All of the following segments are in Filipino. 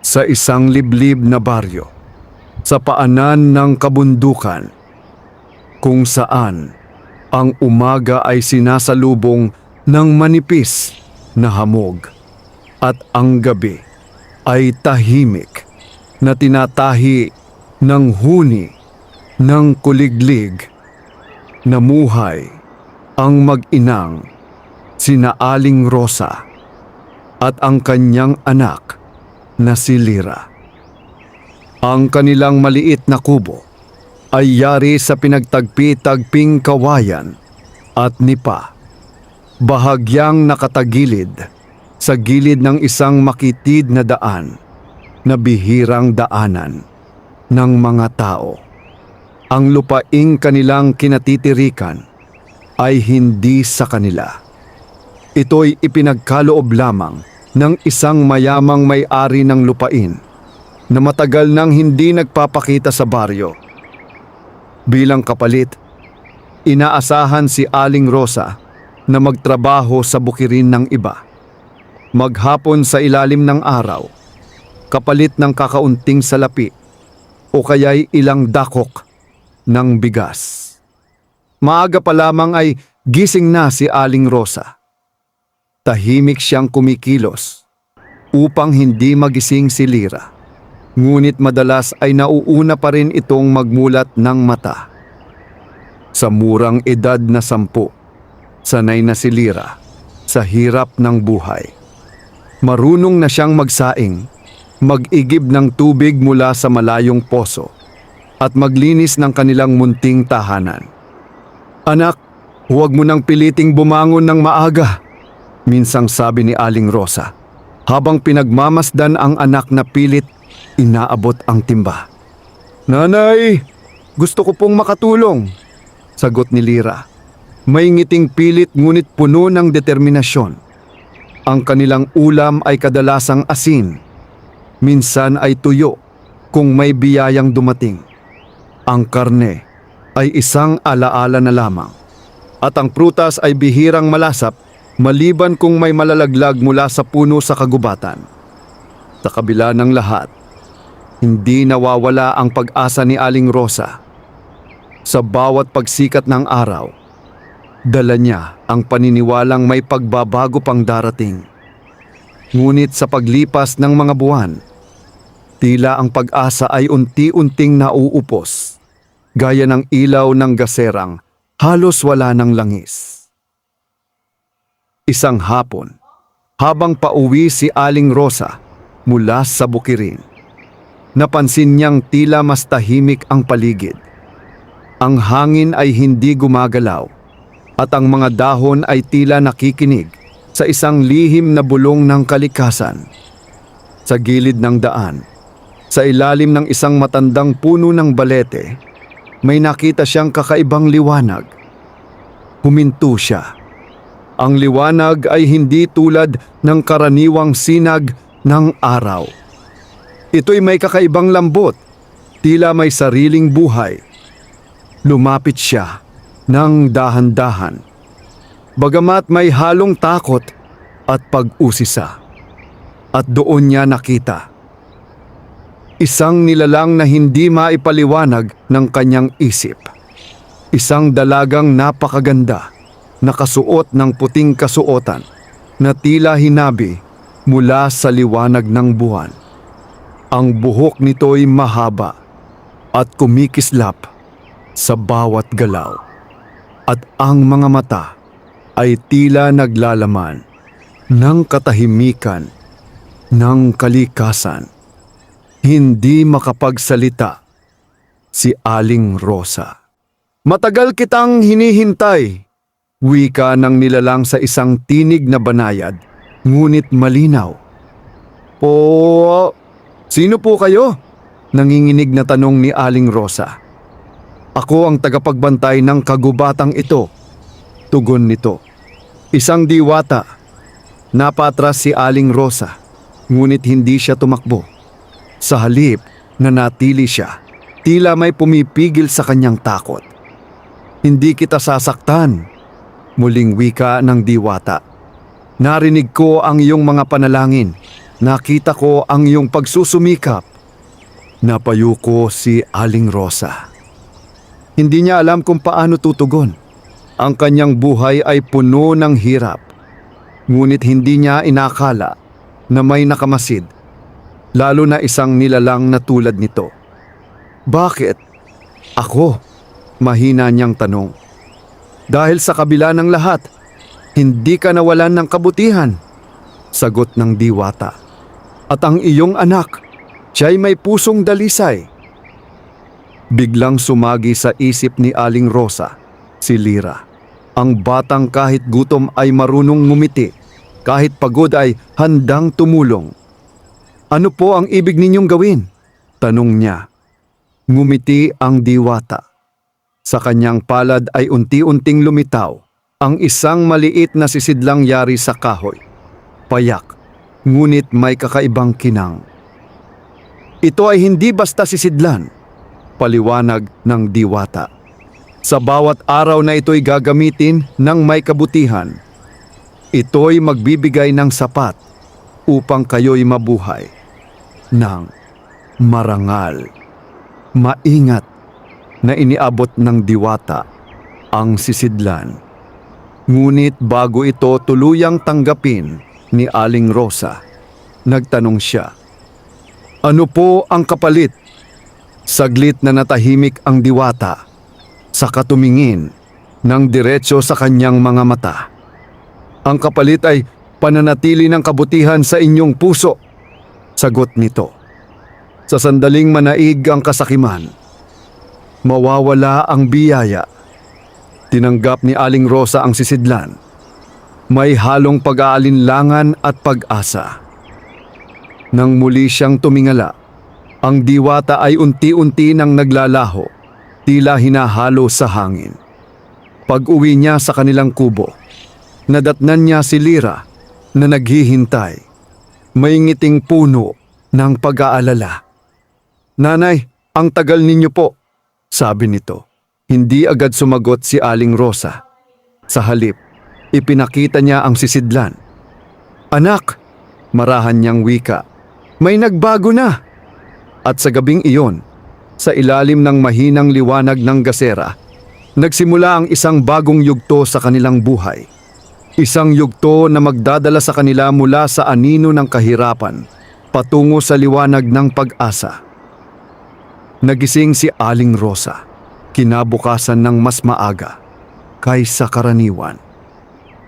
sa isang liblib na baryo sa paanan ng kabundukan kung saan ang umaga ay sinasalubong ng manipis na hamog at ang gabi ay tahimik na tinatahi ng huni ng kuliglig. Namuhay ang mag-inang sina Aling Rosa at ang kanyang anak na si Lira. Ang kanilang maliit na kubo ay yari sa pinagtagpi-tagping kawayan at nipa, bahagyang nakatagilid sa gilid ng isang makitid na daan na bihirang daanan ng mga tao. Ang lupaing kanilang kinatitirikan ay hindi sa kanila. Ito'y ipinagkaloob lamang ng isang mayamang may-ari ng lupain na matagal nang hindi nagpapakita sa baryo. Bilang kapalit, inaasahan si Aling Rosa na magtrabaho sa bukirin ng iba. Maghapon sa ilalim ng araw, kapalit ng kakaunting salapi o kaya'y ilang dakok ng bigas. Maaga pa lamang ay gising na si Aling Rosa. Tahimik siyang kumikilos upang hindi magising si Lira. Ngunit madalas ay nauuna pa rin itong magmulat ng mata. Sa murang edad na 10, sanay na si Lira sa hirap ng buhay. Marunong na siyang magsaing, mag-igib ng tubig mula sa malayong poso at maglinis ng kanilang munting tahanan. "Anak, huwag mo nang piliting bumangon ng maaga," minsang sabi ni Aling Rosa, habang pinagmamasdan ang anak na pilit inaabot ang timba. "Nanay, gusto ko pong makatulong," sagot ni Lira. May ngiting pilit ngunit puno ng determinasyon. Ang kanilang ulam ay kadalasang asin, minsan ay tuyo kung may biyayang dumating. Ang karne ay isang alaala na lamang, at ang prutas ay bihirang malasap maliban kung may malalaglag mula sa puno sa kagubatan. Sa kabila ng lahat, hindi nawawala ang pag-asa ni Aling Rosa. Sa bawat pagsikat ng araw, dala niya ang paniniwalang may pagbabago pang darating. Ngunit sa paglipas ng mga buwan, tila ang pag-asa ay unti-unting nauupos, gaya ng ilaw ng gaserang halos wala ng langis. Isang hapon, habang pauwi si Aling Rosa mula sa bukirin, napansin niyang tila mas tahimik ang paligid. Ang hangin ay hindi gumagalaw at ang mga dahon ay tila nakikinig sa isang lihim na bulong ng kalikasan. Sa gilid ng daan, sa ilalim ng isang matandang puno ng balete, may nakita siyang kakaibang liwanag. Huminto siya. Ang liwanag ay hindi tulad ng karaniwang sinag ng araw. Ito'y may kakaibang lambot, tila may sariling buhay. Lumapit siya ng dahan-dahan, bagamat may halong takot at pag-usisa. At doon niya nakita isang nilalang na hindi maipaliwanag ng kanyang isip. Isang dalagang napakaganda, nakasuot ng puting kasuotan na tila hinabi mula sa liwanag ng buwan. Ang buhok nito'y mahaba at kumikislap sa bawat galaw, at ang mga mata ay tila naglalaman ng katahimikan ng kalikasan. Hindi makapagsalita si Aling Rosa. "Matagal kitang hinihintay," wika ng nilalang sa isang tinig na banayad, ngunit malinaw. Sino po kayo?" nanginginig na tanong ni Aling Rosa. "Ako ang tagapagbantay ng kagubatang ito," tugon nito. "Isang diwata." Napatras si Aling Rosa, ngunit hindi siya tumakbo. Sa halip, nanatili siya, tila may pumipigil sa kanyang takot. "Hindi kita sasaktan," muling wika ng diwata. "Narinig ko ang iyong mga panalangin nakita ko ang iyong pagsusumikap. Napayuko si Aling Rosa. Hindi niya alam kung paano tutugon. Ang kanyang buhay ay puno ng hirap. Ngunit hindi niya inakala na may nakamasid, lalo na isang nilalang na tulad nito. Bakit? Ako? Mahina niyang tanong. Dahil sa kabila ng lahat, hindi ka nawalan ng kabutihan. Sagot ng diwata. At ang iyong anak, siya'y may pusong dalisay. Biglang sumagi sa isip ni Aling Rosa, si Lira. Ang batang kahit gutom ay marunong ngumiti, kahit pagod ay handang tumulong. Ano po ang ibig ninyong gawin? Tanong niya. Ngumiti ang diwata. Sa kanyang palad ay unti-unting lumitaw ang isang maliit na sisidlang yari sa kahoy. Payak, ngunit may kakaibang kinang. Ito ay hindi basta sisidlan, paliwanag ng diwata. Sa bawat araw na ito'y gagamitin ng may kabutihan. Ito'y magbibigay ng sapat upang kayo'y mabuhay ng marangal. Maingat na iniabot ng diwata ang sisidlan. Ngunit bago ito tuluyang tanggapin ni Aling Rosa, nagtanong siya, ano po ang kapalit? Saglit na natahimik ang diwata sa katumingin ng diretso sa kanyang mga mata. Ang kapalit ay pananatili ng kabutihan sa inyong puso. Sagot nito. Sa sandaling manaig ang kasakiman, mawawala ang biyaya. Tinanggap ni Aling Rosa ang sisidlan. May halong pag-aalinlangan at pag-asa. Nang muli siyang tumingala, ang diwata ay unti-unti nang naglalaho, tila hinahalo sa hangin. Pag-uwi niya sa kanilang kubo, nadatnan niya si Lira na naghihintay. May ngiting puno ng pag-aalala. Nanay, ang tagal ninyo po, sabi nito. Hindi agad sumagot si Aling Rosa. Sa halip, ipinakita niya ang sisidlan. Anak, marahan niyang wika, may nagbago na. At sa gabing iyon, sa ilalim ng mahinang liwanag ng gasera, nagsimula ang isang bagong yugto sa kanilang buhay. Isang yugto na magdadala sa kanila mula sa anino ng kahirapan, patungo sa liwanag ng pag-asa. Nagising si Aling Rosa, kinabukasan ng mas maaga, kaysa karaniwan.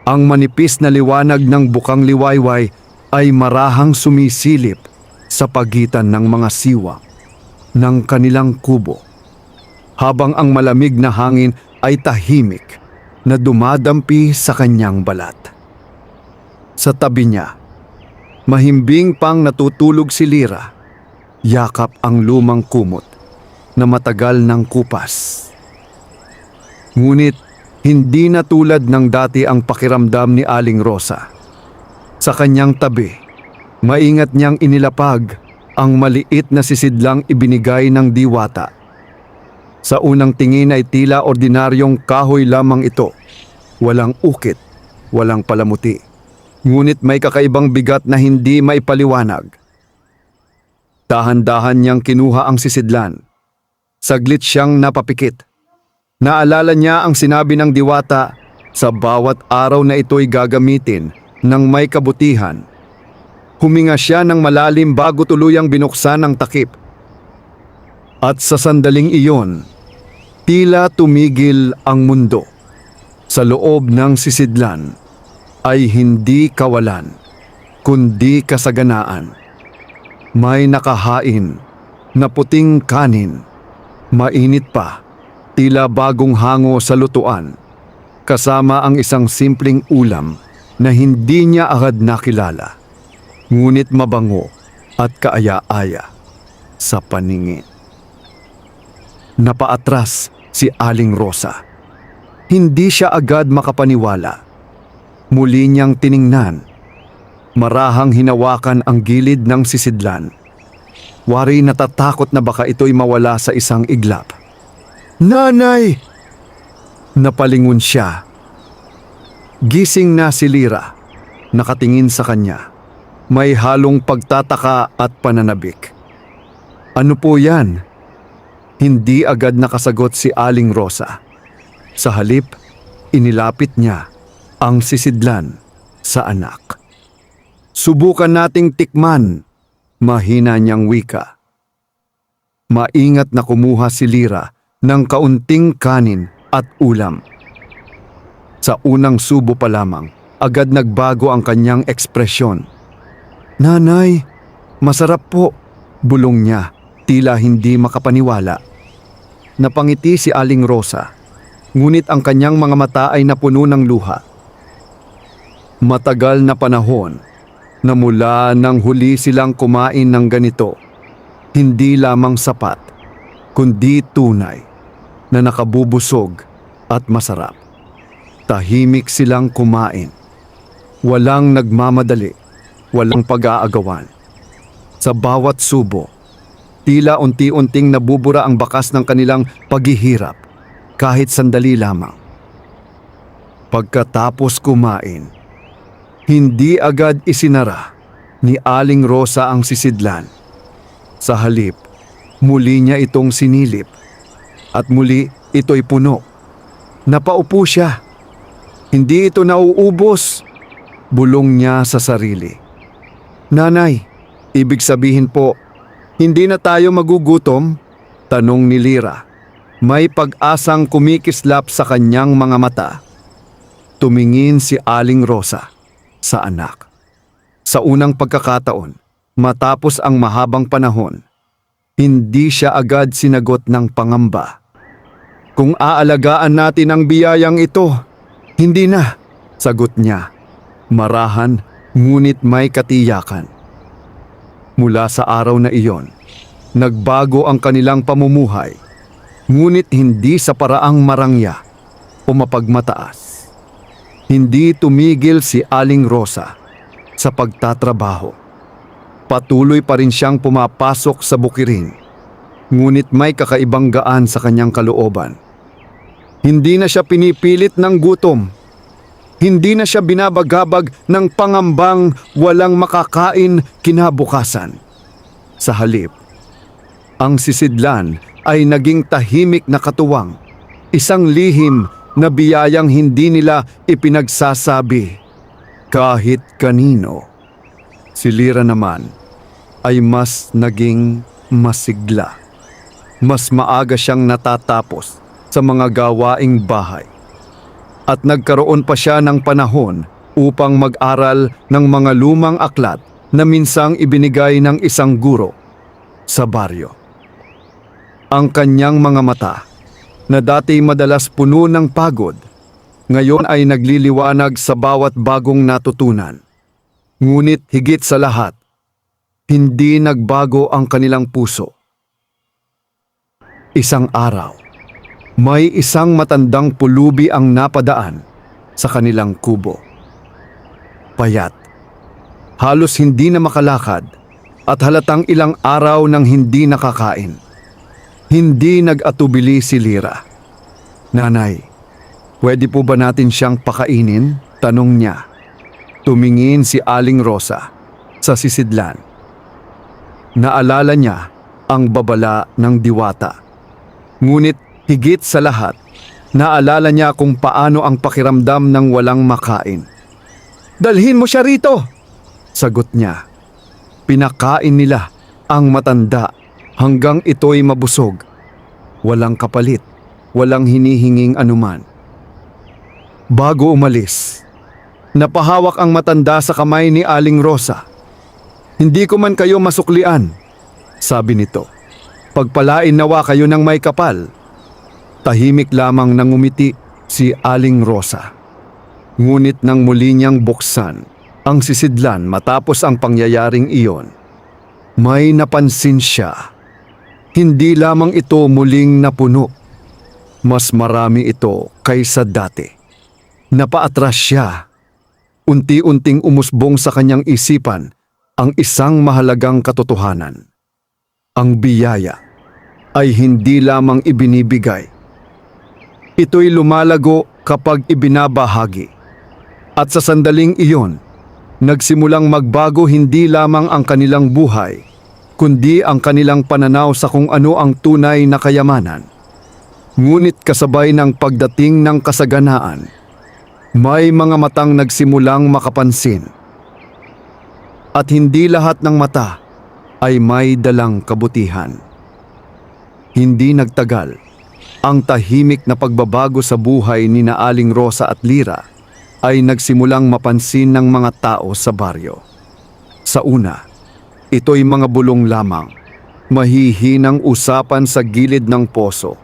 Ang manipis na liwanag ng bukang liwayway ay marahang sumisilip sa pagitan ng mga siwang ng kanilang kubo, habang ang malamig na hangin ay tahimik na dumadampi sa kanyang balat. Sa tabi niya, mahimbing pang natutulog si Lira, yakap ang lumang kumot na matagal ng kupas. Ngunit hindi na tulad ng dati ang pakiramdam ni Aling Rosa. Sa kanyang tabi, maingat niyang inilapag ang maliit na sisidlang ibinigay ng diwata. Sa unang tingin ay tila ordinaryong kahoy lamang ito. Walang ukit, walang palamuti. Ngunit may kakaibang bigat na hindi maipaliwanag. Dahan-dahan niyang kinuha ang sisidlan. Saglit siyang napapikit. Naalala niya ang sinabi ng diwata, sa bawat araw na ito'y gagamitin ng may kabutihan. Huminga siya ng malalim bago tuluyang binuksan ang takip. At sa sandaling iyon, tila tumigil ang mundo. Sa loob ng sisidlan ay hindi kawalan, kundi kasaganaan. May nakahain na puting kanin, mainit pa, tila bagong hango sa lutuan, kasama ang isang simpleng ulam na hindi niya agad nakilala, ngunit mabango at kaaya-aya sa paningin. Napaatras si Aling Rosa. Hindi siya agad makapaniwala. Muli niyang tiningnan. Marahang hinawakan ang gilid ng sisidlan. Wari natatakot na baka ito'y mawala sa isang iglap. Nanay! Napalingon siya. Gising na si Lira, nakatingin sa kanya. may halong pagtataka at pananabik. Ano po yan? Hindi agad nakasagot si Aling Rosa. Sa halip, inilapit niya ang sisidlan sa anak. Subukan nating tikman, mahina niyang wika. Maingat na kumuha si Lira ng kaunting kanin at ulam. Sa unang subo pa lamang, agad nagbago ang kanyang ekspresyon. "Nanay, masarap po," bulong niya, tila hindi makapaniwala. Napangiti si Aling Rosa, ngunit ang kanyang mga mata ay napuno ng luha. Matagal na panahon na mula nang huli silang kumain ng ganito, hindi lamang sapat, kundi tunay na nakabubusog at masarap. Tahimik silang kumain. Walang nagmamadali, walang pag-aagawan. Sa bawat subo, tila unti-unting nabubura ang bakas ng kanilang paghihirap, kahit sandali lamang. Pagkatapos kumain, hindi agad isinara ni Aling Rosa ang sisidlan. Sa halip, muli niya itong sinilip at muli ito'y puno. Napaupo siya. Hindi ito nauubos, bulong niya sa sarili. "Nanay, ibig sabihin po, hindi na tayo magugutom?" tanong ni Lira. May pag-asang kumikislap sa kanyang mga mata. Tumingin si Aling Rosa sa anak. Sa unang pagkakataon, matapos ang mahabang panahon, hindi siya agad sinagot ng pangamba. "Kung aalagaan natin ang biyayang ito, hindi na," sagot niya. Marahan, ngunit may katiyakan. Mula sa araw na iyon, nagbago ang kanilang pamumuhay, ngunit hindi sa paraang marangya o mapagmataas. Hindi tumigil si Aling Rosa sa pagtatrabaho. Patuloy pa rin siyang pumapasok sa bukirin, ngunit may kakaibang gaan sa kanyang kalooban. Hindi na siya pinipilit ng gutom. Hindi na siya binabagabag ng pangambang walang makakain kinabukasan. Sa halip, ang sisidlan ay naging tahimik na katuwang, isang lihim na biyayang hindi nila ipinagsasabi kahit kanino. Si Lira naman ay mas naging masigla. Mas maaga siyang natatapos sa mga gawaing bahay. At nagkaroon pa siya ng panahon upang mag-aral ng mga lumang aklat na minsang ibinigay ng isang guro sa baryo. Ang kanyang mga mata, na dati madalas puno ng pagod, ngayon ay nagliliwanag sa bawat bagong natutunan. Ngunit higit sa lahat, hindi nagbago ang kanilang puso. Isang araw, may isang matandang pulubi ang napadaan sa kanilang kubo. Payat, halos hindi na makalakad at halatang ilang araw nang hindi nakakain. Hindi nag-atubili si Lira. "Nanay, pwede po ba natin siyang pakainin?" tanong niya. Tumingin si Aling Rosa sa sisidlan. Naalala niya ang babala ng diwata. Ngunit higit sa lahat, naalala niya kung paano ang pakiramdam ng walang makain. "Dalhin mo siya rito!" sagot niya. Pinakain nila ang matanda hanggang ito'y mabusog. Walang kapalit, walang hinihinging anuman. Bago umalis, napahawak ang matanda sa kamay ni Aling Rosa. "Hindi ko man kayo masuklian," sabi nito. "Pagpalain nawa kayo ng may kapal." Tahimik lamang nang ngumiti si Aling Rosa. Ngunit nang muli niyang buksan ang sisidlan matapos ang pangyayaring iyon, may napansin siya. Hindi lamang ito muling napuno. Mas marami ito kaysa dati. Napaatras siya. Unti-unting umusbong sa kanyang isipan ang isang mahalagang katotohanan. Ang biyaya ay hindi lamang ibinibigay. Ito'y lumalago kapag ibinabahagi. At sa sandaling iyon, nagsimulang magbago hindi lamang ang kanilang buhay, kundi ang kanilang pananaw sa kung ano ang tunay na kayamanan. Ngunit kasabay ng pagdating ng kasaganaan, may mga matang nagsimulang makapansin. At hindi lahat ng mata ay may dalang kabutihan. Hindi nagtagal, ang tahimik na pagbabago sa buhay ni na Aling Rosa at Lira ay nagsimulang mapansin ng mga tao sa baryo. Sa una, ito'y mga bulong lamang, mahihinang usapan sa gilid ng poso.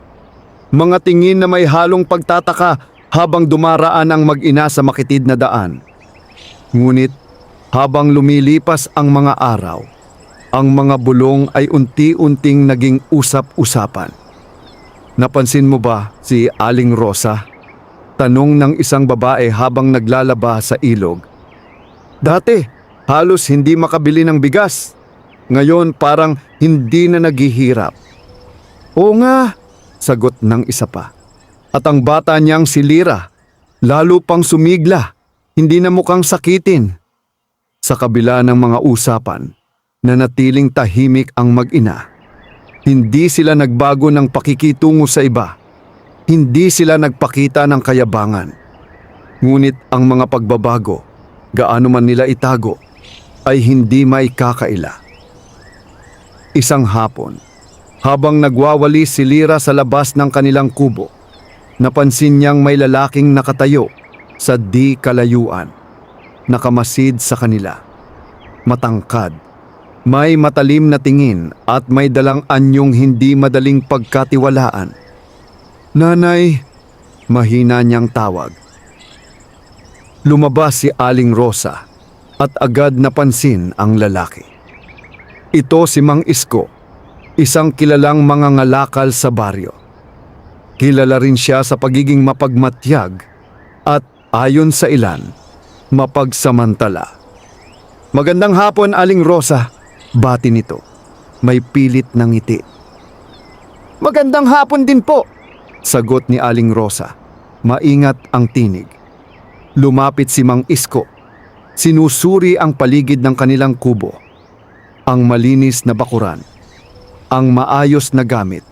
Mga tingin na may halong pagtataka habang dumaraan ang mag-ina sa makitid na daan. Ngunit habang lumilipas ang mga araw, ang mga bulong ay unti-unting naging usap-usapan. Napansin mo ba si Aling Rosa? Tanong ng isang babae habang naglalaba sa ilog. Dati, halos hindi makabili ng bigas. Ngayon parang hindi na naghihirap. Oo nga, sagot ng isa pa. At ang bata niyang si Lira, lalo pang sumigla, hindi na mukhang sakitin. Sa kabila ng mga usapan, nanatiling tahimik ang mag-ina. Hindi sila nagbago ng pakikitungo sa iba. Hindi sila nagpakita ng kayabangan. Ngunit ang mga pagbabago, gaano man nila itago, ay hindi maikakaila. Isang hapon, habang nagwawali si Lira sa labas ng kanilang kubo, napansin niyang may lalaking nakatayo sa di kalayuan, nakamasid sa kanila. Matangkad, may matalim na tingin at may dalang anyong hindi madaling pagkatiwalaan. Nanay, mahina niyang tawag. Lumabas si Aling Rosa at agad napansin ang lalaki. Ito si Mang Isko, isang kilalang mangangalakal sa baryo. Kilala rin siya sa pagiging mapagmatyag at ayon sa ilan, mapagsamantala. Magandang hapon, Aling Rosa, bati nito. May pilit ng ngiti. Magandang hapon din po, sagot ni Aling Rosa. Maingat ang tinig. Lumapit si Mang Isko. Sinusuri ang paligid ng kanilang kubo. Ang malinis na bakuran, ang maayos na gamit,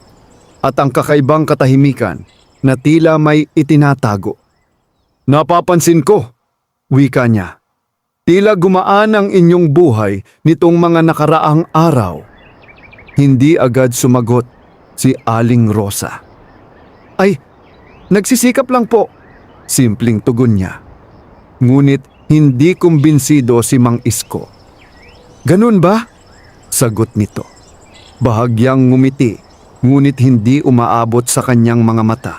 at ang kakaibang katahimikan na tila may itinatago. Napapansin ko, wika niya. Tila gumaan ang inyong buhay nitong mga nakaraang araw. Hindi agad sumagot si Aling Rosa. Ay, nagsisikap lang po, simpleng tugon niya. Ngunit hindi kumbinsido si Mang Isko. Ganun ba? Sagot nito. Bahagyang ngumiti, ngunit hindi umaabot sa kanyang mga mata.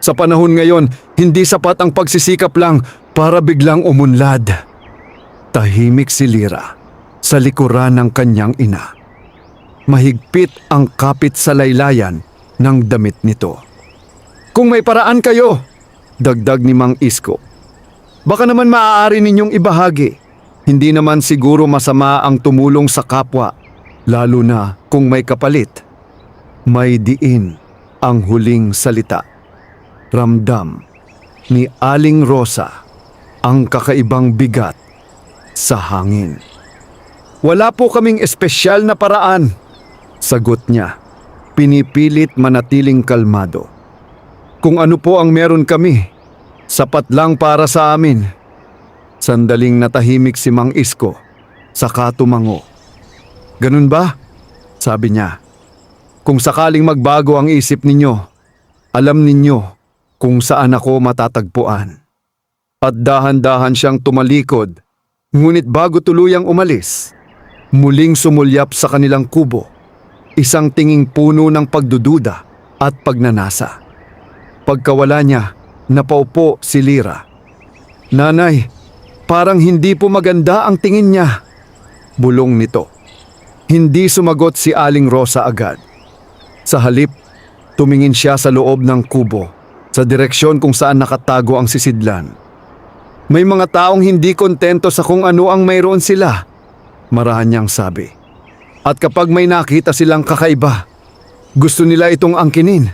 Sa panahon ngayon, hindi sapat ang pagsisikap lang para biglang umunlad. Tahimik si Lira sa likuran ng kanyang ina. Mahigpit ang kapit sa laylayan ng damit nito. Kung may paraan kayo, dagdag ni Mang Isko, baka naman maaari ninyong ibahagi. Hindi naman siguro masama ang tumulong sa kapwa, lalo na kung may kapalit. May diin ang huling salita. Ramdam ni Aling Rosa ang kakaibang bigat sa hangin. Wala po kaming espesyal na paraan, sagot niya. Pinipilit manatiling kalmado. Kung ano po ang meron kami, sapat lang para sa amin. Sandaling natahimik si Mang Isko, saka tumango. Ganun ba? Sabi niya. Kung sakaling magbago ang isip ninyo, alam ninyo kung saan ako matatagpuan. At dahan-dahan siyang tumalikod, ngunit bago tuluyang umalis, muling sumulyap sa kanilang kubo, isang tinging puno ng pagdududa at pagnanasa. Pagkawala niya, napaupo si Lira. Nanay, parang hindi po maganda ang tingin niya, bulong nito. Hindi sumagot si Aling Rosa agad. Sa halip, tumingin siya sa loob ng kubo, sa direksyon kung saan nakatago ang sisidlan. May mga taong hindi kontento sa kung ano ang mayroon sila, marahan niyang sabi. At kapag may nakita silang kakaiba, gusto nila itong angkinin.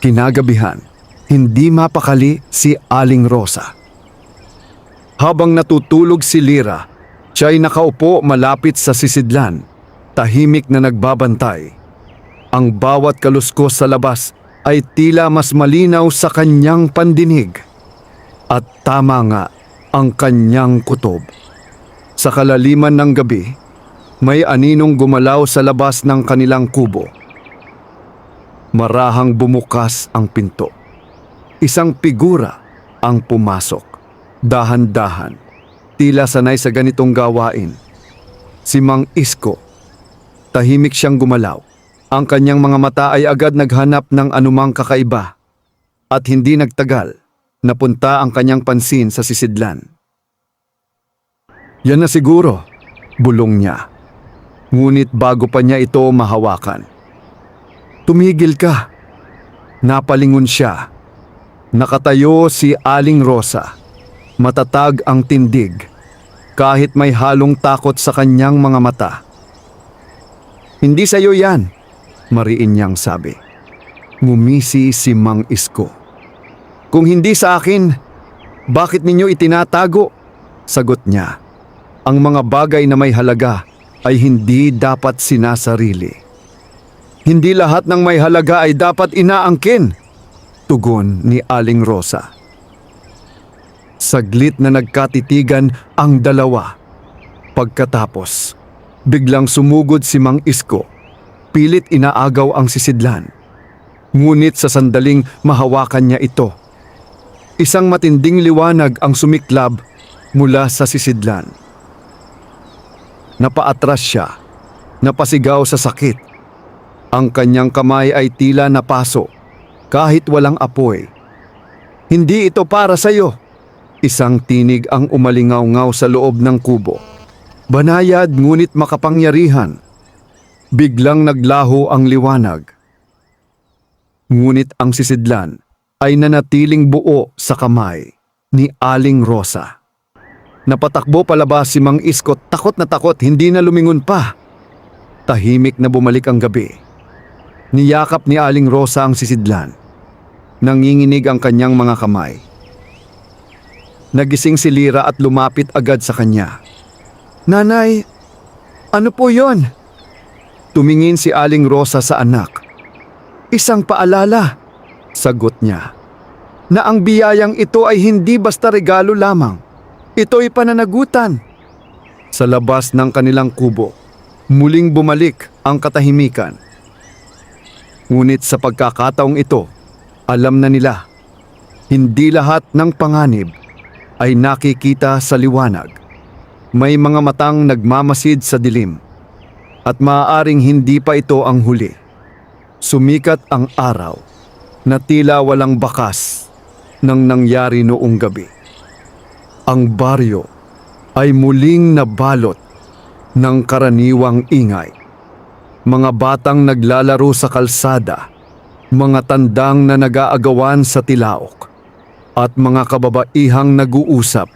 Kinagabihan, hindi mapakali si Aling Rosa. Habang natutulog si Lira, siya ay nakaupo malapit sa sisidlan, tahimik na nagbabantay. Ang bawat kaluskos sa labas ay tila mas malinaw sa kanyang pandinig. At tama nga ang kanyang kutob. Sa kalaliman ng gabi, may aninong gumalaw sa labas ng kanilang kubo. Marahang bumukas ang pinto. Isang figura ang pumasok. Dahan-dahan, tila sanay sa ganitong gawain. Si Mang Isko. Tahimik siyang gumalaw. Ang kanyang mga mata ay agad naghanap ng anumang kakaiba. At hindi nagtagal, napunta ang kanyang pansin sa sisidlan. Yan na siguro, bulong niya. Ngunit bago pa niya ito mahawakan. Tumigil ka. Napalingon siya. Nakatayo si Aling Rosa. Matatag ang tindig, kahit may halong takot sa kanyang mga mata. Hindi sa iyo yan, mariin niyang sabi. Ngumisi si Mang Isko. Kung hindi sa akin, bakit ninyo itinatago? Sagot niya. Ang mga bagay na may halaga ay hindi dapat sinasarili. Hindi lahat ng may halaga ay dapat inaangkin, tugon ni Aling Rosa. Saglit na nagkatitigan ang dalawa. Pagkatapos, biglang sumugod si Mang Isko. Pilit inaagaw ang sisidlan. Ngunit sa sandaling mahawakan niya ito. Isang matinding liwanag ang sumiklab mula sa sisidlan. Napaatras siya, napasigaw sa sakit. Ang kanyang kamay ay tila napaso, kahit walang apoy. Hindi ito para sa iyo. Isang tinig ang umalingaw-ngaw sa loob ng kubo. Banayad ngunit makapangyarihan. Biglang naglaho ang liwanag. Ngunit ang sisidlan ay nanatiling buo sa kamay ni Aling Rosa. Napatakbo palabas si Mang Isko, takot na takot, hindi na lumingon pa. Tahimik na bumalik ang gabi. Niyakap ni Aling Rosa ang sisidlan. Nanginginig ang kanyang mga kamay. Nagising si Lira at lumapit agad sa kanya. Nanay, ano po yon? Tumingin si Aling Rosa sa anak. Isang paalala, sagot niya, na ang biyayang ito ay hindi basta regalo lamang. Ito'y pananagutan. Sa labas ng kanilang kubo, muling bumalik ang katahimikan. Ngunit sa pagkakataong ito, alam na nila, hindi lahat ng panganib ay nakikita sa liwanag. May mga matang nagmamasid sa dilim at maaaring hindi pa ito ang huli. Sumikat ang araw na tila walang bakas ng nangyari noong gabi. Ang baryo ay muling nabalot ng karaniwang ingay. Mga batang naglalaro sa kalsada, mga tandang na nag-aagawan sa tilaok, at mga kababaihang nag-uusap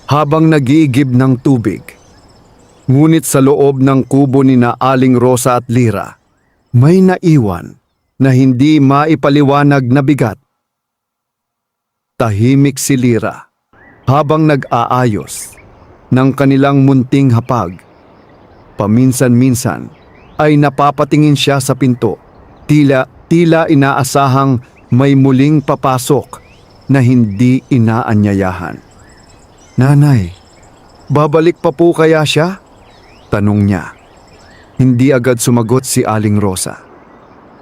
habang nagigib ng tubig. Ngunit sa loob ng kubo ni na Aling Rosa at Lira, may naiwan na hindi maipaliwanag na bigat. Tahimik si Lira habang nag-aayos ng kanilang munting hapag. Paminsan-minsan ay napapatingin siya sa pinto, tila inaasahang may muling papasok na hindi inaanyayahan. Nanay, babalik pa po kaya siya? Tanong niya. Hindi agad sumagot si Aling Rosa.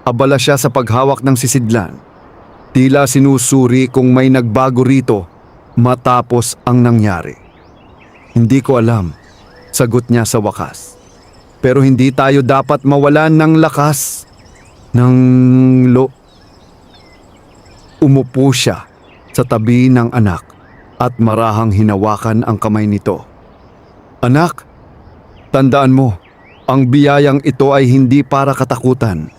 Abala siya sa paghawak ng sisidlan. Tila sinusuri kung may nagbago rito matapos ang nangyari. Hindi ko alam, sagot niya sa wakas. Pero hindi tayo dapat mawalan ng lakas Umupo siya sa tabi ng anak at marahang hinawakan ang kamay nito. Anak, tandaan mo, ang biyayang ito ay hindi para katakutan,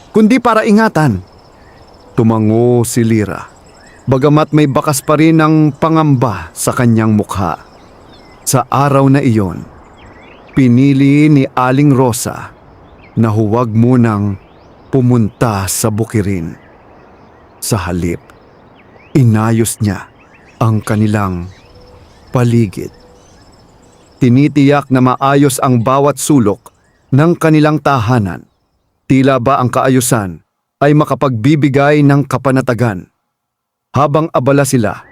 kundi para ingatan. Tumango si Lira, bagamat may bakas pa rin ang pangamba sa kanyang mukha. Sa araw na iyon, pinili ni Aling Rosa na huwag munang pumunta sa bukirin. Sa halip, inayos niya ang kanilang paligid. Tinitiyak na maayos ang bawat sulok ng kanilang tahanan. Tila ba ang kaayusan ay makapagbibigay ng kapanatagan. Habang abala sila,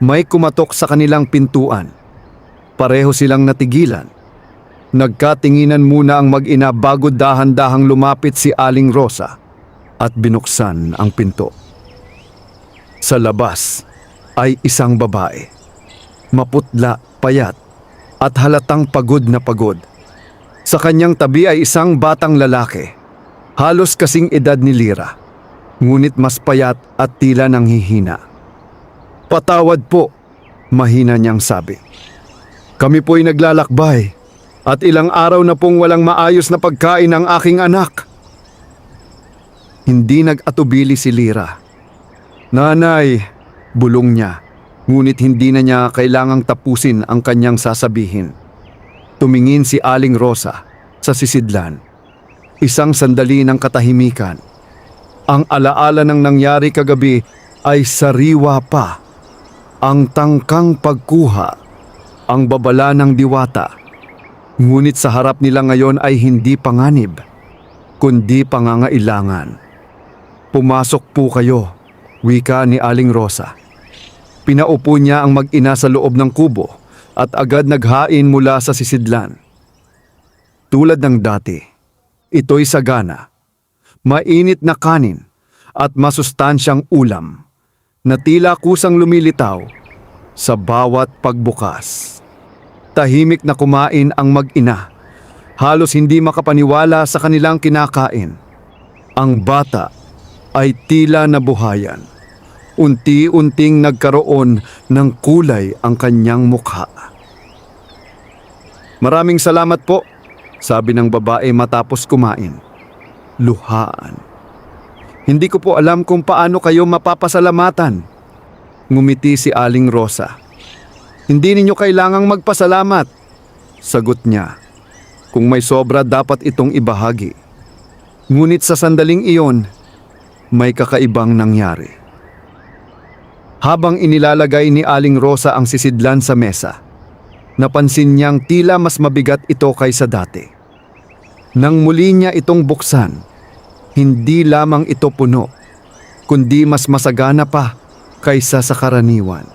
may kumatok sa kanilang pintuan. Pareho silang natigilan. Nagkatinginan muna ang mag-ina bago dahan-dahang lumapit si Aling Rosa at binuksan ang pinto. Sa labas ay isang babae. Maputla, payat at halatang pagod na pagod. Sa kanyang tabi ay isang batang lalaki, halos kasing edad ni Lyra, ngunit mas payat at tila nanghihina. "Patawad po," mahina niyang sabi. "Kami po'y naglalakbay at ilang araw na pong walang maayos na pagkain ang aking anak." Hindi nag-atubili si Lyra. "Nanay," bulong niya, ngunit hindi na niya kailangang tapusin ang kanyang sasabihin. Tumingin si Aling Rosa sa sisidlan. Isang sandali ng katahimikan. Ang alaala ng nangyari kagabi ay sariwa pa. Ang tangkang pagkuha, ang babala ng diwata. Ngunit sa harap nila ngayon ay hindi panganib, kundi pangangailangan. "Pumasok po kayo," wika ni Aling Rosa. Pinaupo niya ang mag-ina sa loob ng kubo at agad naghain mula sa sisidlan. Tulad ng dati, ito'y sagana, mainit na kanin at masustansyang ulam na tila kusang lumilitaw sa bawat pagbukas. Tahimik na kumain ang mag-ina, halos hindi makapaniwala sa kanilang kinakain. Ang bata ay tila nabuhayan. Unti-unting nagkaroon ng kulay ang kanyang mukha. "Maraming salamat po," sabi ng babae matapos kumain. Luhaan. "Hindi ko po alam kung paano kayo mapapasalamatan." Ngumiti si Aling Rosa. "Hindi ninyo kailangang magpasalamat," sagot niya. "Kung may sobra dapat itong ibahagi." Ngunit sa sandaling iyon, may kakaibang nangyari. Habang inilalagay ni Aling Rosa ang sisidlan sa mesa, napansin niyang tila mas mabigat ito kaysa dati. Nang muli niya itong buksan, hindi lamang ito puno, kundi mas masagana pa kaysa sa karaniwan.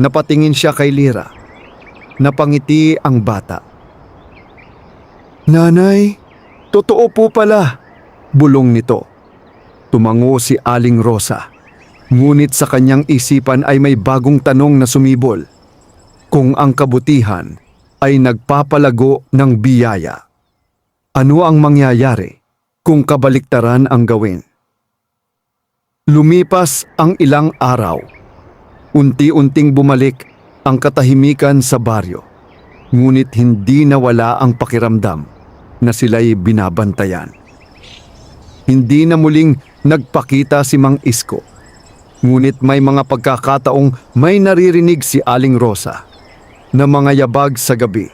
Napatingin siya kay Lyra. Napangiti ang bata. "Nanay, totoo po pala," bulong nito. Tumango si Aling Rosa. Ngunit sa kanyang isipan ay may bagong tanong na sumibol. Kung ang kabutihan ay nagpapalago ng biyaya, ano ang mangyayari kung kabaliktaran ang gawin? Lumipas ang ilang araw. Unti-unting bumalik ang katahimikan sa baryo. Ngunit hindi nawala ang pakiramdam na sila'y binabantayan. Hindi na muling nagpakita si Mang Isko. Ngunit may mga pagkakataong may naririnig si Aling Rosa na mga yabag sa gabi.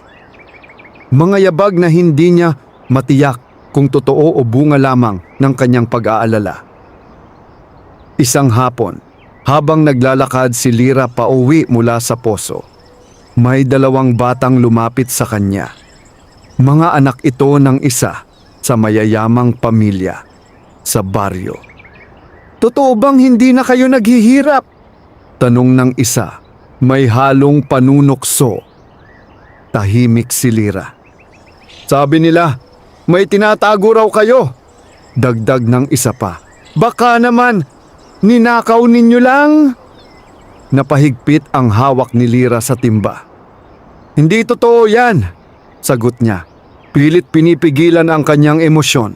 Mga yabag na hindi niya matiyak kung totoo o bunga lamang ng kanyang pag-aalala. Isang hapon, habang naglalakad si Lyra pauwi mula sa poso, may dalawang batang lumapit sa kanya. Mga anak ito ng isa sa mayayamang pamilya sa baryo. "Totoo bang hindi na kayo naghihirap?" tanong ng isa, may halong panunukso. Tahimik si Lyra. "Sabi nila, may tinatago raw kayo," dagdag ng isa pa. "Baka naman, ninakaw ninyo lang." Napahigpit ang hawak ni Lyra sa timba. "Hindi totoo yan," sagot niya. Pilit pinipigilan ang kanyang emosyon.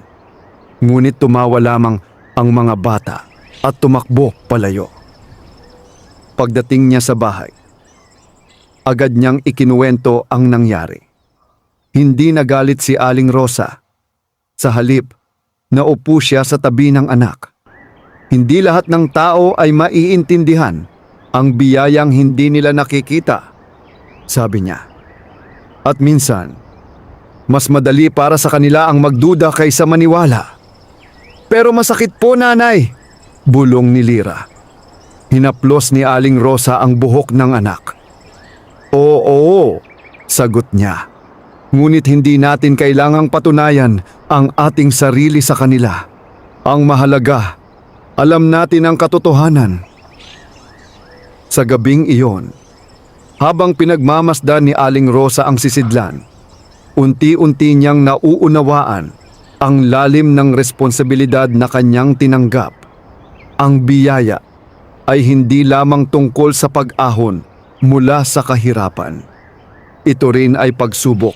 Ngunit tumawa lamang ang mga bata at tumakbo palayo. Pagdating niya sa bahay, agad niyang ikinuwento ang nangyari. Hindi nagalit si Aling Rosa. Sa halip, naupo siya sa tabi ng anak. Hindi lahat ng tao ay maiintindihan ang biyayang hindi nila nakikita, sabi niya. At minsan, mas madali para sa kanila ang magduda kaysa maniwala. "Pero masakit po, nanay," bulong ni Lyra. Hinaplos ni Aling Rosa ang buhok ng anak. Oo, sagot niya. Ngunit hindi natin kailangang patunayan ang ating sarili sa kanila. Ang mahalaga, alam natin ang katotohanan. Sa gabing iyon, habang pinagmamasdan ni Aling Rosa ang sisidlan, unti-unti niyang nauunawaan ang lalim ng responsibilidad na kanyang tinanggap. Ang biyaya ay hindi lamang tungkol sa pag-ahon mula sa kahirapan. Ito rin ay pagsubok.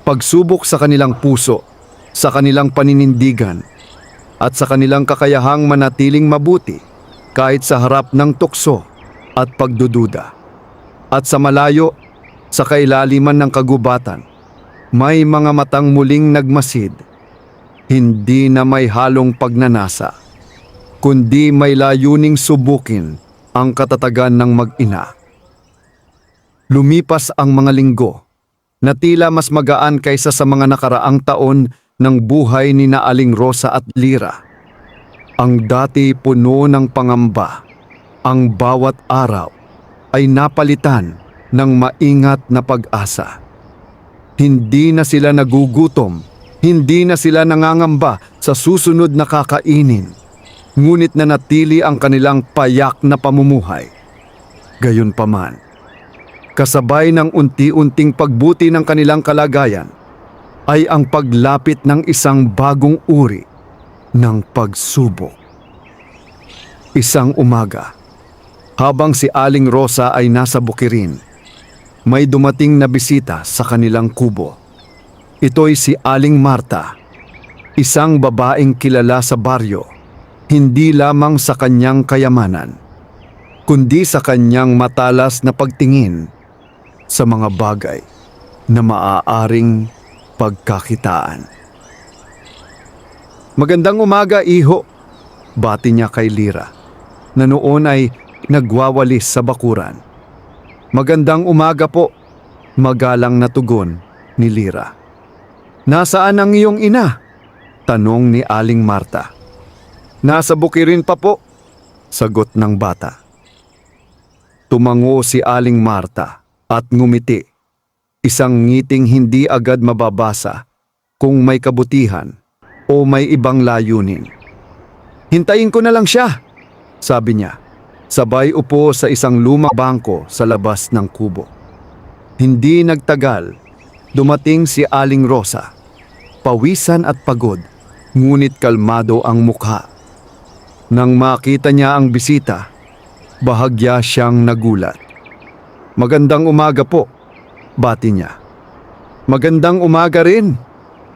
Pagsubok sa kanilang puso, sa kanilang paninindigan, at sa kanilang kakayahang manatiling mabuti kahit sa harap ng tukso at pagdududa. At sa malayo, sa kailaliman ng kagubatan, may mga matang muling nagmasid, hindi na may halong pagnanasa, kundi may layuning subukin ang katatagan ng mag-ina. Lumipas ang mga linggo na tila mas magaan kaysa sa mga nakaraang taon ng buhay ni na Aling Rosa at Lira. Ang dati puno ng pangamba, ang bawat araw ay napalitan ng maingat na pag-asa. Hindi na sila nagugutom, hindi na sila nangangamba sa susunod na kakainin, ngunit nanatili ang kanilang payak na pamumuhay. Gayunpaman, kasabay ng unti-unting pagbuti ng kanilang kalagayan ay ang paglapit ng isang bagong uri ng pagsubok. Isang umaga, habang si Aling Rosa ay nasa bukirin, may dumating na bisita sa kanilang kubo. Ito'y si Aling Marta, isang babaeng kilala sa baryo, hindi lamang sa kanyang kayamanan, kundi sa kanyang matalas na pagtingin sa mga bagay na maaaring pagkakitaan. Magandang umaga, iho, bati niya kay Lira, na noon ay nagwawalis sa bakuran. Magandang umaga po, magalang na tugon ni Lira. Nasaan ang iyong ina? Tanong ni Aling Marta. Nasa bukirin pa po, sagot ng bata. Tumango si Aling Marta at ngumiti. Isang ngiting hindi agad mababasa kung may kabutihan o may ibang layunin. Hintayin ko na lang siya, sabi niya. Sabay upo sa isang lumang bangko sa labas ng kubo. Hindi nagtagal, dumating si Aling Rosa. Pawisan at pagod, ngunit kalmado ang mukha. Nang makita niya ang bisita, bahagya siyang nagulat. Magandang umaga po, bati niya. Magandang umaga rin,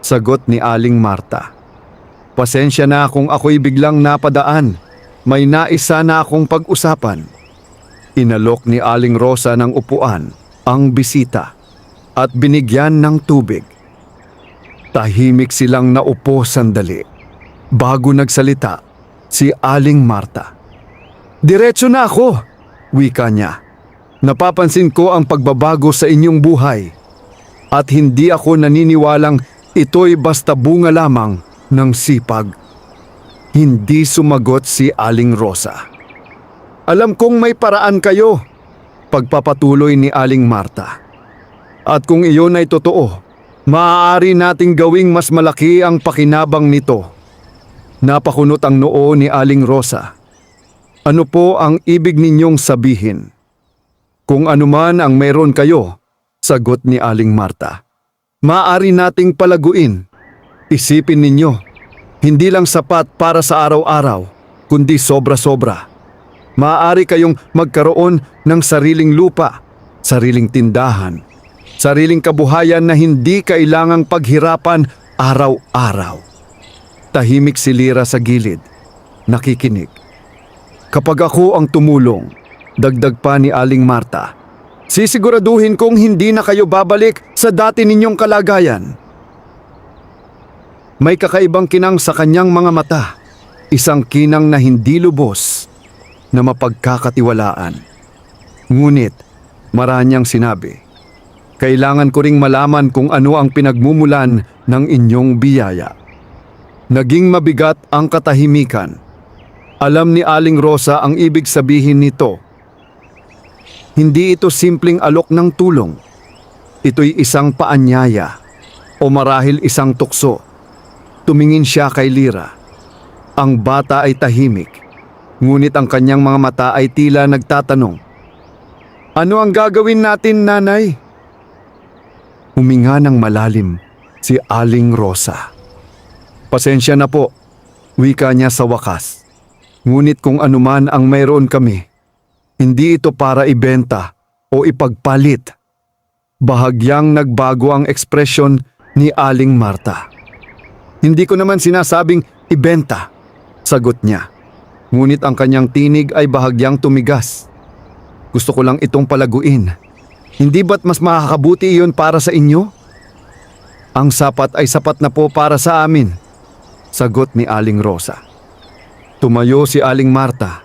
sagot ni Aling Marta. Pasensya na kung ako'y biglang napadaan. May naisa na akong pag-usapan. Inalok ni Aling Rosa ng upuan ang bisita at binigyan ng tubig. Tahimik silang naupo sandali. Bago nagsalita si Aling Marta. Diretso na ako, wika niya. Napapansin ko ang pagbabago sa inyong buhay at hindi ako naniniwalang ito'y basta bunga lamang ng sipag. Hindi sumagot si Aling Rosa. Alam kong may paraan kayo, pagpapatuloy ni Aling Marta. At kung iyon ay totoo, maaari nating gawing mas malaki ang pakinabang nito. Napakunot ang noo ni Aling Rosa. Ano po ang ibig ninyong sabihin? Kung anuman ang meron kayo, sagot ni Aling Marta. Maaari nating palaguin. Isipin ninyo, hindi lang sapat para sa araw-araw, kundi sobra-sobra. Maaari kayong magkaroon ng sariling lupa, sariling tindahan, sariling kabuhayan na hindi kailangang paghirapan araw-araw. Tahimik si Lira sa gilid, nakikinig. Kapag ako ang tumulong, dagdag pa ni Aling Marta, sisiguraduhin kong hindi na kayo babalik sa dati ninyong kalagayan. May kakaibang kinang sa kanyang mga mata, isang kinang na hindi lubos na mapagkakatiwalaan. Ngunit maranyang sinabi, kailangan ko ring malaman kung ano ang pinagmumulan ng inyong biyaya. Naging mabigat ang katahimikan. Alam ni Aling Rosa ang ibig sabihin nito. Hindi ito simpleng alok ng tulong. Ito'y isang paanyaya o marahil isang tukso. Tumingin siya kay Lyra. Ang bata ay tahimik, ngunit ang kanyang mga mata ay tila nagtatanong, "Ano ang gagawin natin, nanay?" Huminga ng malalim si Aling Rosa. "Pasensya na po," wika niya sa wakas. "Ngunit kung anuman ang mayroon kami, hindi ito para ibenta o ipagpalit." Bahagyang nagbago ang ekspresyon ni Aling Marta. "Hindi ko naman sinasabing ibenta," sagot niya. Ngunit ang kanyang tinig ay bahagyang tumigas. "Gusto ko lang itong palaguin. Hindi ba't mas makakabuti iyon para sa inyo?" "Ang sapat ay sapat na po para sa amin," sagot ni Aling Rosa. Tumayo si Aling Marta.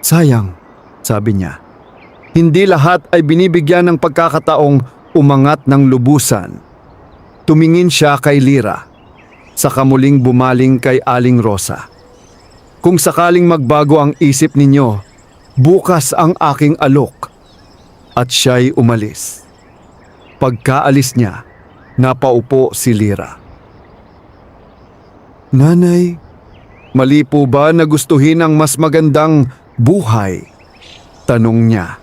"Sayang," sabi niya. "Hindi lahat ay binibigyan ng pagkakataong umangat ng lubusan." Tumingin siya kay Lyra, saka muling bumaling kay Aling Rosa. "Kung sakaling magbago ang isip ninyo, bukas ang aking alok." At siya'y umalis. Pagkaalis niya, napaupo si Lyra. "Nanay, mali po ba na gustuhin ang mas magandang buhay?" tanong niya.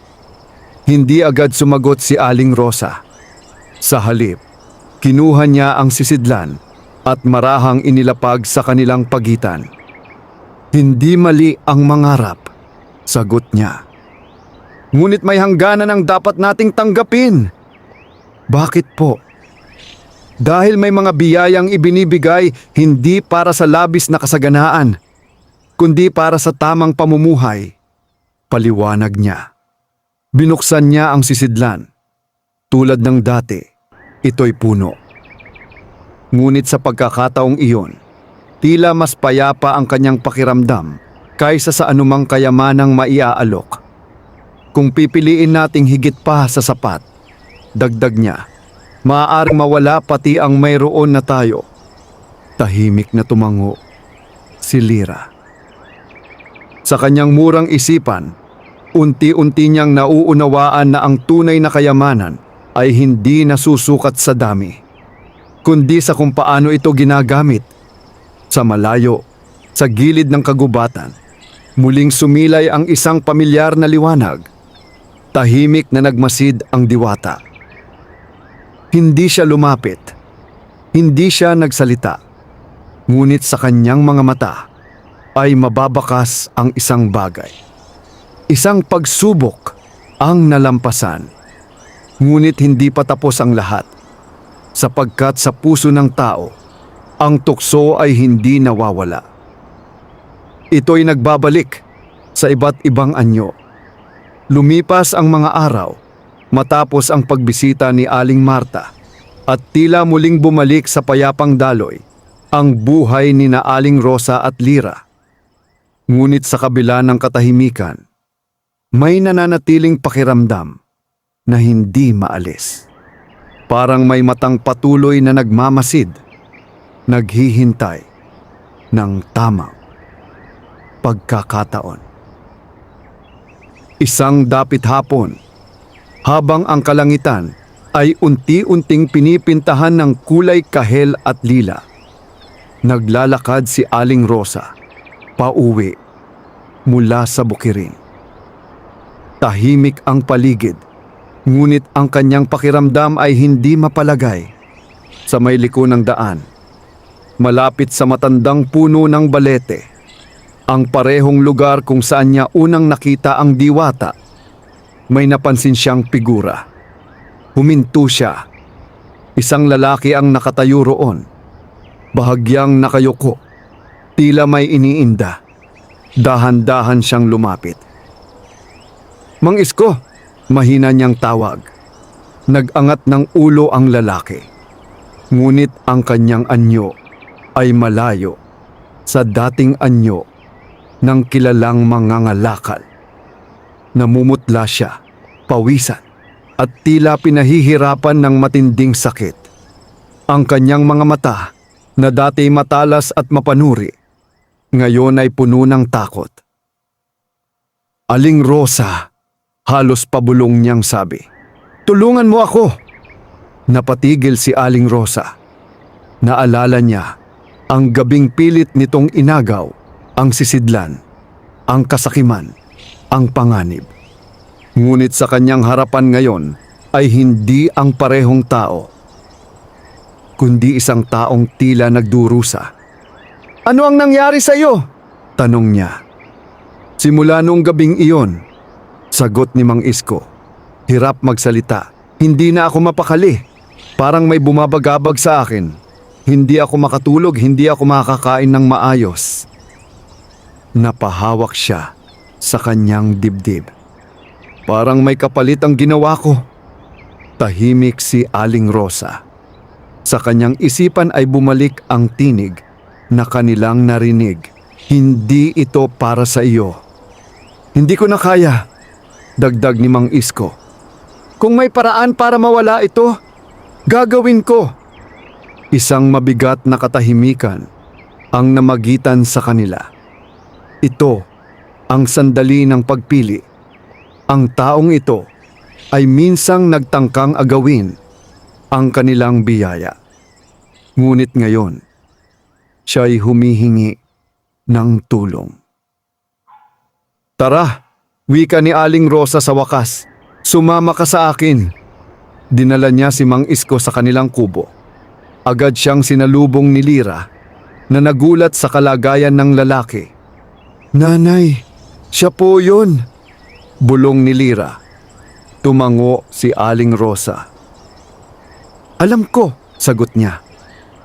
Hindi agad sumagot si Aling Rosa. Sa halip, kinuha niya ang sisidlan at marahang inilapag sa kanilang pagitan. "Hindi mali ang mangarap," sagot niya. "Ngunit may hangganan ang dapat nating tanggapin." "Bakit po?" "Dahil may mga biyayang ibinibigay hindi para sa labis na kasaganaan, kundi para sa tamang pamumuhay," paliwanag niya. Binuksan niya ang sisidlan. Tulad ng dati, ito'y puno. Ngunit sa pagkakataong iyon, tila mas payapa ang kanyang pakiramdam kaysa sa anumang kayamanang maiaalok. "Kung pipiliin nating higit pa sa sapat," dagdag niya, "maaaring mawala pati ang mayroon na tayo." Tahimik na tumango si Lyra. Sa kanyang murang isipan, unti-unti niyang nauunawaan na ang tunay na kayamanan ay hindi nasusukat sa dami, kundi sa kung paano ito ginagamit. Sa malayo, sa gilid ng kagubatan, muling sumilay ang isang pamilyar na liwanag. Tahimik na nagmasid ang diwata. Hindi siya lumapit. Hindi siya nagsalita. Ngunit sa kanyang mga mata ay mababakas ang isang bagay. Isang pagsubok ang nalampasan. Ngunit hindi pa tapos ang lahat, sapagkat sa puso ng tao, ang tukso ay hindi nawawala. Ito'y nagbabalik sa iba't ibang anyo. Lumipas ang mga araw matapos ang pagbisita ni Aling Marta at tila muling bumalik sa payapang daloy ang buhay ni na Aling Rosa at Lyra. Ngunit sa kabila ng katahimikan, may nananatiling pakiramdam na hindi maalis. Parang may matang patuloy na nagmamasid, naghihintay ng tamang pagkakataon. Isang dapit hapon, habang ang kalangitan ay unti-unting pinipintahan ng kulay kahel at lila, naglalakad si Aling Rosa pauwi mula sa bukirin. Tahimik ang paligid, ngunit ang kanyang pakiramdam ay hindi mapalagay. Sa may liko ng daan, malapit sa matandang puno ng balete, ang parehong lugar kung saan niya unang nakita ang diwata, may napansin siyang figura. Huminto siya. Isang lalaki ang nakatayo roon, bahagyang nakayuko, tila may iniinda. Dahan-dahan siyang lumapit. "Mang Isko," mahina niyang tawag. Nag-angat ng ulo ang lalaki. Ngunit ang kanyang anyo ay malayo sa dating anyo ng kilalang mangangalakal. Namumutla siya, pawisan, at tila pinahihirapan ng matinding sakit. Ang kanyang mga mata, na dati matalas at mapanuri, ngayon ay puno ng takot. "Aling Rosa," Halos pabulong niyang sabi, "Tulungan mo ako!" Napatigil si Aling Rosa. Naalala niya ang gabing pilit nitong inagaw, ang sisidlan, ang kasakiman, ang panganib. Ngunit sa kanyang harapan ngayon ay hindi ang parehong tao, kundi isang taong tila nagdurusa. "Ano ang nangyari sa iyo?" tanong niya. "Simula noong gabing iyon," sagot ni Mang Isko. Hirap magsalita. "Hindi na ako mapakali. Parang may bumabagabag sa akin. Hindi ako makatulog, hindi ako makakain ng maayos." Napahawak siya sa kanyang dibdib. "Parang may kapalit ang ginawa ko." Tahimik si Aling Rosa. Sa kanyang isipan ay bumalik ang tinig na kanilang narinig. "Hindi ito para sa iyo." "Hindi ko na kaya," dagdag ni Mang Isko. "Kung may paraan para mawala ito, gagawin ko." Isang mabigat na katahimikan ang namagitan sa kanila. Ito ang sandali ng pagpili. Ang taong ito ay minsang nagtangkang agawin ang kanilang biyaya. Ngunit ngayon, siya'y humihingi ng tulong. "Tara," wika ni Aling Rosa sa wakas. "Sumama ka sa akin." Dinala niya si Mang Isko sa kanilang kubo. Agad siyang sinalubong ni Lira na nagulat sa kalagayan ng lalaki. "Nanay, siya po yun," bulong ni Lira. Tumango si Aling Rosa. "Alam ko," sagot niya.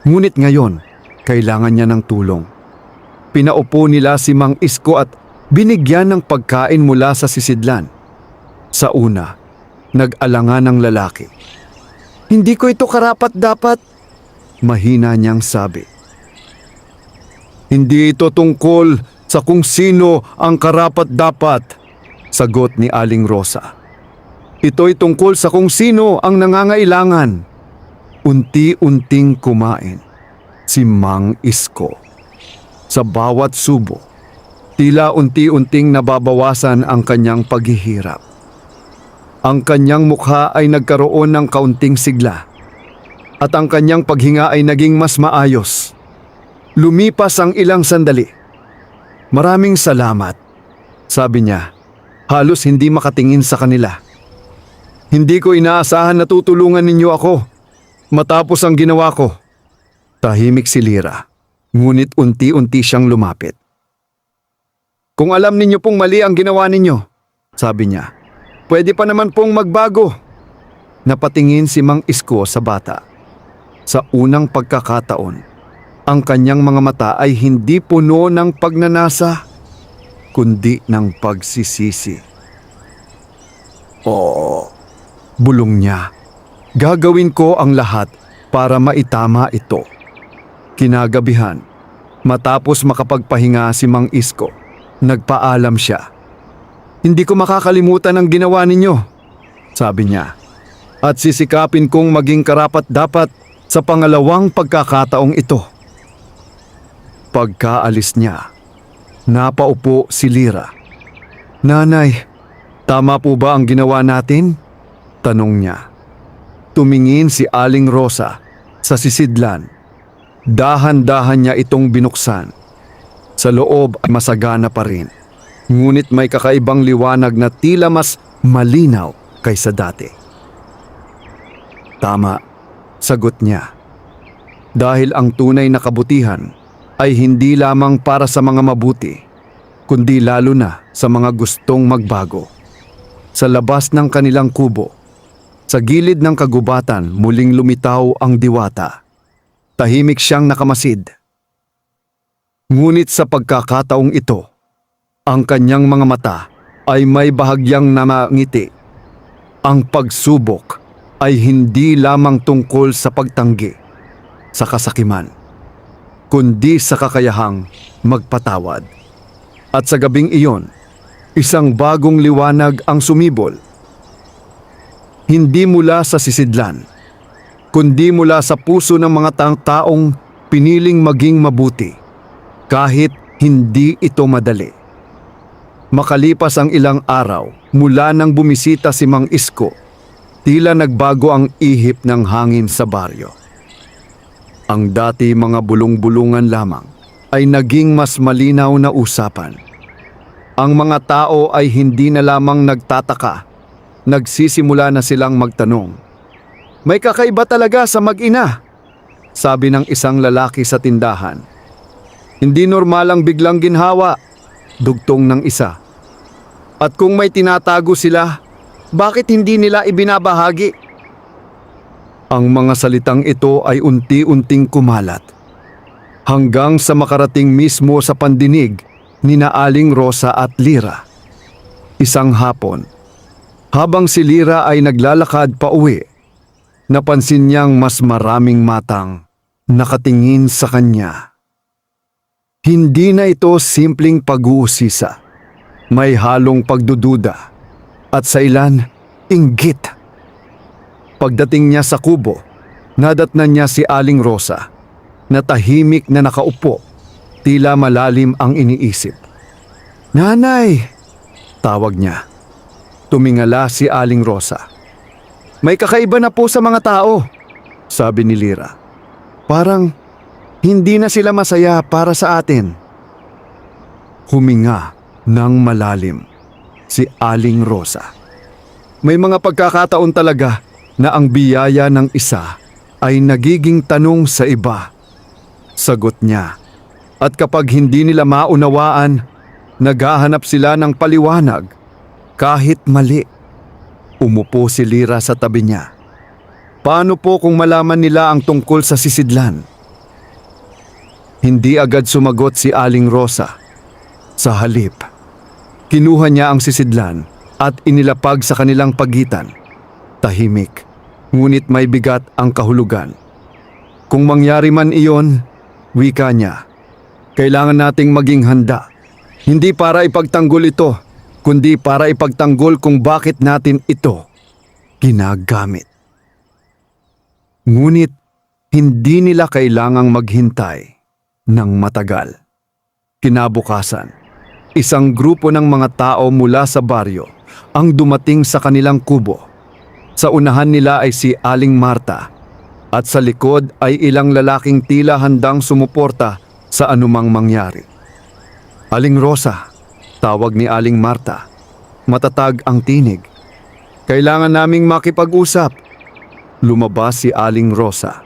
Ngunit ngayon, kailangan niya ng tulong. Pinaupo nila si Mang Isko at binigyan ng pagkain mula sa sisidlan. Sa una, nag-alangan ng lalaki. "Hindi ko ito karapat-dapat," mahina niyang sabi. "Hindi ito tungkol sa kung sino ang karapat-dapat," sagot ni Aling Rosa. "Ito'y tungkol sa kung sino ang nangangailangan." Unti-unting kumain si Mang Isko. Sa bawat subo, tila unti-unting nababawasan ang kanyang paghihirap. Ang kanyang mukha ay nagkaroon ng kaunting sigla at ang kanyang paghinga ay naging mas maayos. Lumipas ang ilang sandali. "Maraming salamat," sabi niya, halos hindi makatingin sa kanila. "Hindi ko inaasahan na tutulungan ninyo ako matapos ang ginawa ko." Tahimik si Lira, ngunit unti-unti siyang lumapit. "Kung alam ninyo pong mali ang ginawa ninyo," sabi niya, "pwede pa naman pong magbago." Napatingin si Mang Isko sa bata. Sa unang pagkakataon, ang kanyang mga mata ay hindi puno ng pagnanasa, kundi ng pagsisisi. "Oo," bulong niya, "gagawin ko ang lahat para maitama ito." Kinagabihan, matapos makapagpahinga si Mang Isko, nagpaalam siya. "Hindi ko makakalimutan ang ginawa ninyo," sabi niya, "at sisikapin kong maging karapat-dapat sa pangalawang pagkakataong ito." Pagkaalis niya, napaupo si Lira. "Nanay, tama po ba ang ginawa natin?" tanong niya. Tumingin si Aling Rosa sa sisidlan. Dahan-dahan niya itong binuksan. Sa loob ay masagana pa rin, ngunit may kakaibang liwanag na tila mas malinaw kaysa dati. "Tama," sagot niya. "Dahil ang tunay na kabutihan ay hindi lamang para sa mga mabuti, kundi lalo na sa mga gustong magbago." Sa labas ng kanilang kubo, sa gilid ng kagubatan, muling lumitaw ang diwata. Tahimik siyang nakamasid. Ngunit sa pagkakataong ito, ang kanyang mga mata ay may bahagyang namangiti. Ang pagsubok ay hindi lamang tungkol sa pagtanggi, sa kasakiman, kundi sa kakayahang magpatawad. At sa gabing iyon, isang bagong liwanag ang sumibol. Hindi mula sa sisidlan, kundi mula sa puso ng mga taong piniling maging mabuti, kahit hindi ito madali. Makalipas ang ilang araw, Mula nang bumisita si Mang Isko, tila nagbago ang ihip ng hangin sa baryo. Ang dati mga bulong-bulungan lamang ay naging mas malinaw na usapan. Ang mga tao ay hindi na lamang nagtataka, nagsisimula na silang magtanong. May kakaiba talaga sa mag-ina, sabi ng isang lalaki sa tindahan. Hindi normal ang biglang ginhawa, dugtong ng isa. At kung may tinatago sila, bakit hindi nila ibinabahagi? Ang mga salitang ito ay unti-unting kumalat, hanggang sa makarating mismo sa pandinig ni Aling Rosa at Lira. Isang hapon, habang si Lira ay naglalakad pa uwi, napansin niyang mas maraming matang nakatingin sa kanya. Hindi na ito simpleng pag-uusisa. May halong pagdududa at sa ilan, inggit. Pagdating niya sa kubo, nadatnan niya si Aling Rosa na tahimik na nakaupo, tila malalim ang iniisip. "Nanay!" tawag niya. Tumingala si Aling Rosa. "May kakaiba na po sa mga tao," sabi ni Lira. "Parang hindi na sila masaya para sa atin." Huminga ng malalim si Aling Rosa. May mga pagkakataon talaga na ang biyaya ng isa ay nagiging tanong sa iba. Sagot niya. At kapag hindi nila maunawaan, naghahanap sila ng paliwanag kahit mali. Umupo si Lira sa tabi niya. Paano po kung malaman nila ang tungkol sa sisidlan? Hindi agad sumagot si Aling Rosa. Sa halip, kinuha niya ang sisidlan at inilapag sa kanilang pagitan. Tahimik, ngunit may bigat ang kahulugan. Kung mangyari man iyon, wika niya, kailangan nating maging handa. Hindi para ipagtanggol ito, kundi para ipagtanggol kung bakit natin ito ginagamit. Ngunit hindi nila kailangang maghintay ng matagal. Kinabukasan, isang grupo ng mga tao mula sa baryo ang dumating sa kanilang kubo. Sa unahan nila ay si Aling Marta at sa likod ay ilang lalaking tila handang sumuporta sa anumang mangyari. "Aling Rosa," tawag ni Aling Marta. Matatag ang tinig. "Kailangan naming makipag-usap." Lumabas si Aling Rosa.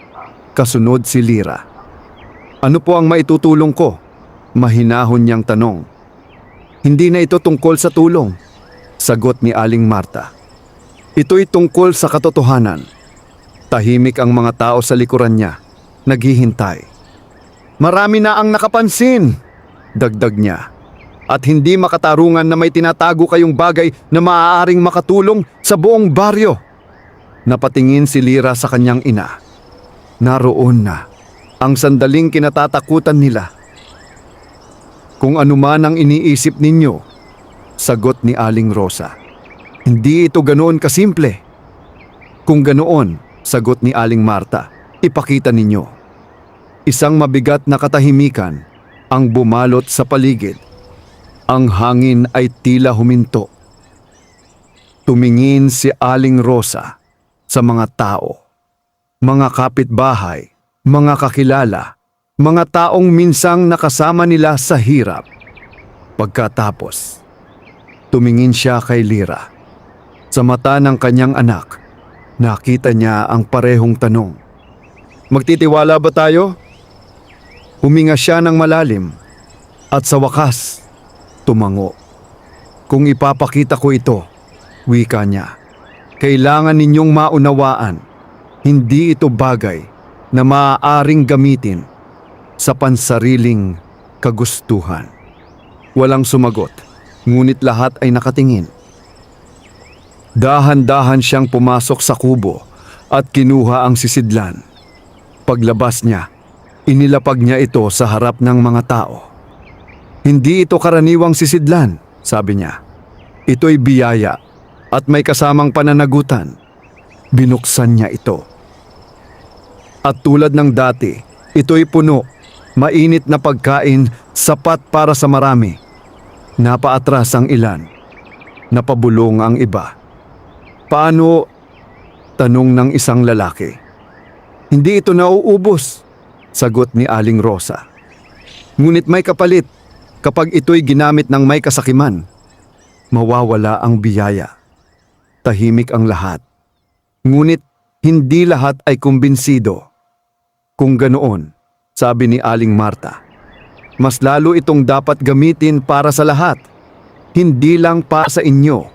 Kasunod si Lira. "Ano po ang maitutulong ko?" Mahinahon niyang tanong. "Hindi na ito tungkol sa tulong," sagot ni Aling Marta. "Ito'y tungkol sa katotohanan." Tahimik ang mga tao sa likuran niya, naghihintay. "Marami na ang nakapansin," dagdag niya. "At hindi makatarungan na may tinatago kayong bagay na maaaring makatulong sa buong baryo." Napatingin si Lira sa kanyang ina. Naroon na ang sandaling kinatatakutan nila. "Kung ano man ang iniisip ninyo," sagot ni Aling Rosa, "hindi ito ganoon kasimple." "Kung ganoon," sagot ni Aling Marta, "ipakita ninyo." Isang mabigat na katahimikan ang bumalot sa paligid. Ang hangin ay tila huminto. Tumingin si Aling Rosa sa mga tao, mga kapitbahay, mga kakilala, mga taong minsang nakasama nila sa hirap. Pagkatapos, tumingin siya kay Lira. Sa mata ng kanyang anak, nakita niya ang parehong tanong. "Magtitiwala ba tayo?" Huminga siya ng malalim at sa wakas, tumango. "Kung ipapakita ko ito," wika niya, "kailangan ninyong maunawaan, hindi ito bagay na maaaring gamitin sa pansariling kagustuhan." Walang sumagot, ngunit lahat ay nakatingin. Dahan-dahan siyang pumasok sa kubo at kinuha ang sisidlan. Paglabas niya, inilapag niya ito sa harap ng mga tao. "Hindi ito karaniwang sisidlan," sabi niya. "Ito'y biyaya at may kasamang pananagutan." Binuksan niya ito. At tulad ng dati, ito'y puno, mainit na pagkain, sapat para sa marami. Napaatras ang ilan. Napabulong ang iba. Paano? Tanong ng isang lalaki. Hindi ito nauubos, sagot ni Aling Rosa. Ngunit may kapalit. Kapag ito'y ginamit ng may kasakiman, mawawala ang biyaya. Tahimik ang lahat. Ngunit hindi lahat ay kumbinsido. Kung ganoon, sabi ni Aling Marta, mas lalo itong dapat gamitin para sa lahat, hindi lang para sa inyo.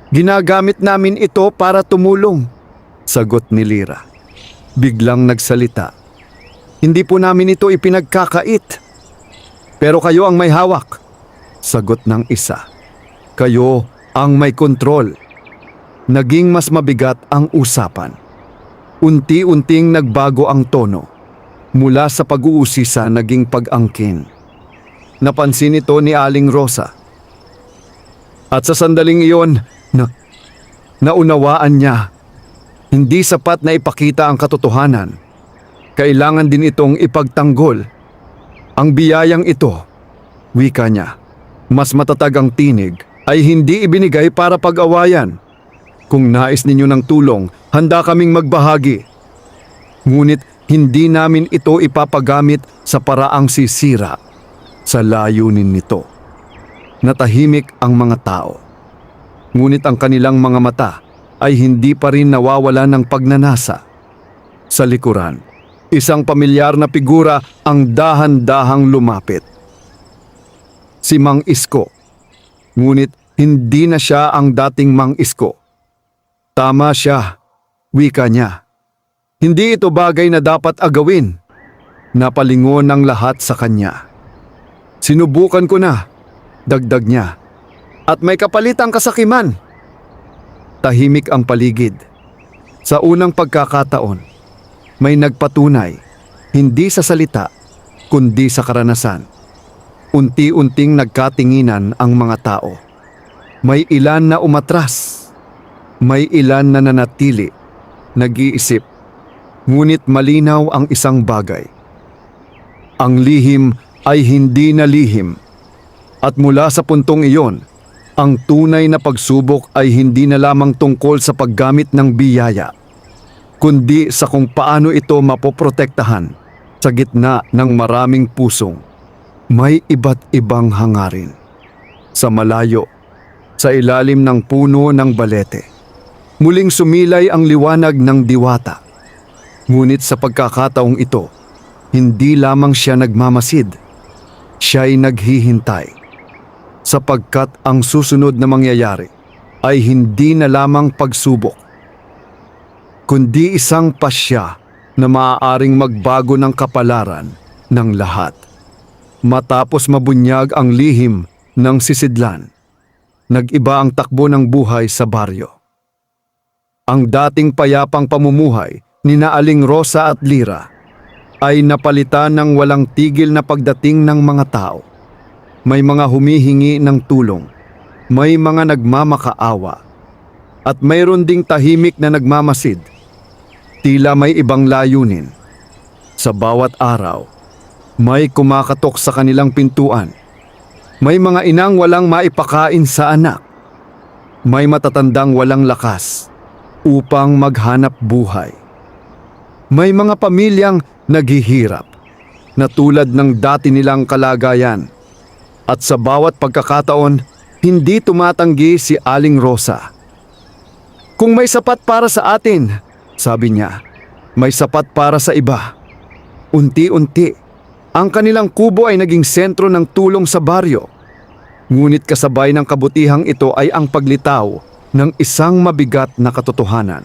Ginagamit namin ito para tumulong, sagot ni Lira. Biglang nagsalita. Hindi po namin ito ipinagkakait. Pero kayo ang may hawak, sagot ng isa. Kayo ang may kontrol. Naging mas mabigat ang usapan. Unti-unting nagbago ang tono. Mula sa pag-uusisa naging pag-angkin. Napansin ito ni Aling Rosa. At sa sandaling iyon, naunawaan niya. Hindi sapat na ipakita ang katotohanan. Kailangan din itong ipagtanggol. Ang biyayang ito, wika niya, mas matatag ang tinig, ay hindi ibinigay para pag-awayan. Kung nais ninyo ng tulong, handa kaming magbahagi. Ngunit hindi namin ito ipapagamit sa paraang sisira sa layunin nito. Natahimik ang mga tao. Ngunit ang kanilang mga mata ay hindi pa rin nawawala ng pagnanasa. Sa likuran, isang pamilyar na figura ang dahan-dahang lumapit. Si Mang Isko. Ngunit hindi na siya ang dating Mang Isko. Tama siya, wika niya. Hindi ito bagay na dapat agawin. Napalingon ng lahat sa kanya. Sinubukan ko na, dagdag niya. At may kapalit ang kasakiman. Tahimik ang paligid. Sa unang pagkakataon, may nagpatunay, hindi sa salita, kundi sa karanasan. Unti-unting nagkatinginan ang mga tao. May ilan na umatras. May ilan na nanatili, nag-iisip. Ngunit malinaw ang isang bagay. Ang lihim ay hindi na lihim. At mula sa puntong iyon, ang tunay na pagsubok ay hindi na lamang tungkol sa paggamit ng biyaya, kundi sa kung paano ito mapoprotektahan sa gitna ng maraming pusong may iba't ibang hangarin. Sa malayo, sa ilalim ng puno ng balete, muling sumilay ang liwanag ng diwata. Ngunit sa pagkakataong ito, hindi lamang siya nagmamasid, siya'y naghihintay. Sapagkat ang susunod na mangyayari ay hindi na lamang pagsubok, kundi isang pasya na maaaring magbago ng kapalaran ng lahat. Matapos mabunyag ang lihim ng sisidlan, nag-iba ang takbo ng buhay sa baryo. Ang dating payapang pamumuhay ni Aling Rosa at Lira ay napalitan ng walang tigil na pagdating ng mga tao. May mga humihingi ng tulong, may mga nagmamakaawa, at mayroon ding tahimik na nagmamasid. Tila may ibang layunin. Sa bawat araw, may kumakatok sa kanilang pintuan. May mga inang walang maipakain sa anak. May matatandang walang lakas upang maghanap buhay. May mga pamilyang naghihirap na tulad ng dati nilang kalagayan. At sa bawat pagkakataon, hindi tumatanggi si Aling Rosa. Kung may sapat para sa atin, sabi niya, may sapat para sa iba. Unti-unti, ang kanilang kubo ay naging sentro ng tulong sa baryo. Ngunit kasabay ng kabutihang ito ay ang paglitaw ng isang mabigat na katotohanan.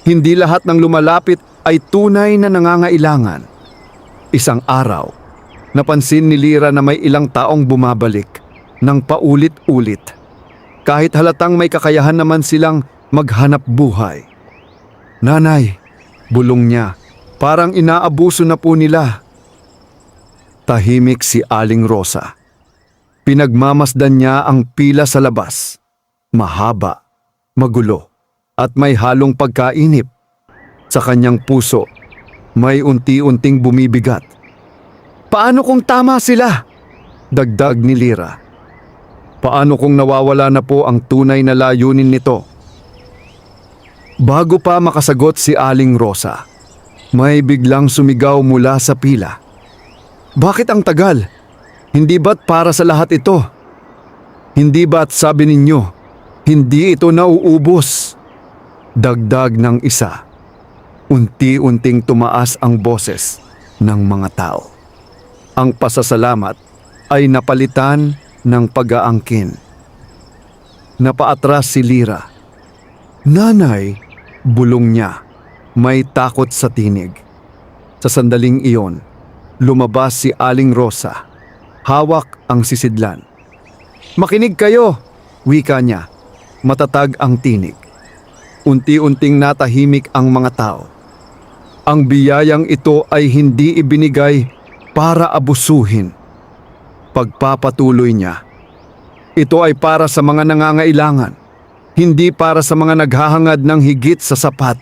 Hindi lahat ng lumalapit ay tunay na nangangailangan. Isang araw, napansin ni Lira na may ilang taong bumabalik ng paulit-ulit. Kahit halatang may kakayahan naman silang maghanap buhay. Nanay, bulong niya, parang inaabuso na po nila. Tahimik si Aling Rosa. Pinagmamasdan niya ang pila sa labas. Mahaba, magulo, at may halong pagkainip. Sa kanyang puso, may unti-unting bumibigat. Paano kung tama sila? Dagdag ni Lira. Paano kung nawawala na po ang tunay na layunin nito? Bago pa makasagot si Aling Rosa, may biglang sumigaw mula sa pila. Bakit ang tagal? Hindi ba't para sa lahat ito? Hindi ba't sabi ninyo, hindi ito nauubos? Dagdag ng isa. Unti-unting tumaas ang boses ng mga tao. Ang pasasalamat ay napalitan ng pag-aangkin. Napaatras si Lira. Nanay, bulong niya. May takot sa tinig. Sa sandaling iyon, lumabas si Aling Rosa. Hawak ang sisidlan. Makinig kayo, wika niya. Matatag ang tinig. Unti-unting natahimik ang mga tao. Ang biyayang ito ay hindi ibinigay para abusuhin. Pagpapatuloy niya. Ito ay para sa mga nangangailangan, hindi para sa mga naghahangad ng higit sa sapat.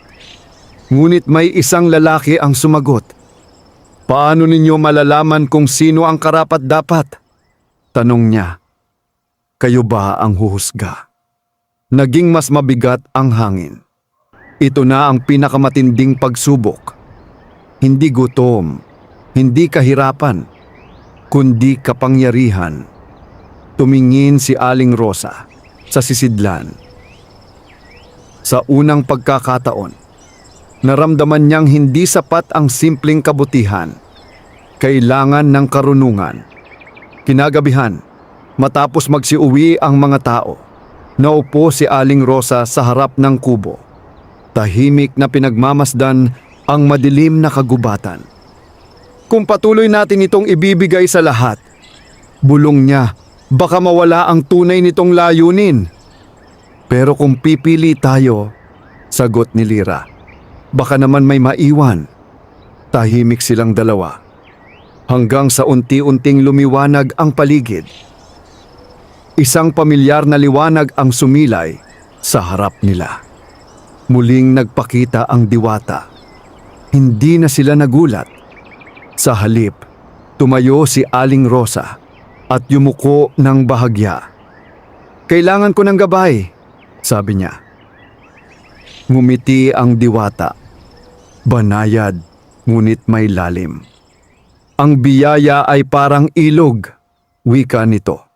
Ngunit may isang lalaki ang sumagot. Paano ninyo malalaman kung sino ang karapat-dapat? Tanong niya. Kayo ba ang huhusga? Naging mas mabigat ang hangin. Ito na ang pinakamatinding pagsubok. Hindi gutom, hindi kahirapan, kundi kapangyarihan. Tumingin si Aling Rosa sa sisidlan. Sa unang pagkakataon, naramdaman niyang hindi sapat ang simpleng kabutihan. Kailangan ng karunungan. Kinagabihan, matapos magsiuwi ang mga tao, naupo si Aling Rosa sa harap ng kubo. Tahimik na pinagmamasdan ang madilim na kagubatan. Kung patuloy natin itong ibibigay sa lahat, bulong niya, baka mawala ang tunay nitong layunin. Pero kung pipili tayo, sagot ni Lira, baka naman may maiwan. Tahimik silang dalawa. Hanggang sa unti-unting lumiwanag ang paligid. Isang pamilyar na liwanag ang sumilay sa harap nila. Muling nagpakita ang diwata. Hindi na sila nagulat. Sa halip, tumayo si Aling Rosa at yumuko ng bahagya. Kailangan ko ng gabay, sabi niya. Ngumiti ang diwata. Banayad, ngunit may lalim. Ang biyaya ay parang ilog, wika nito.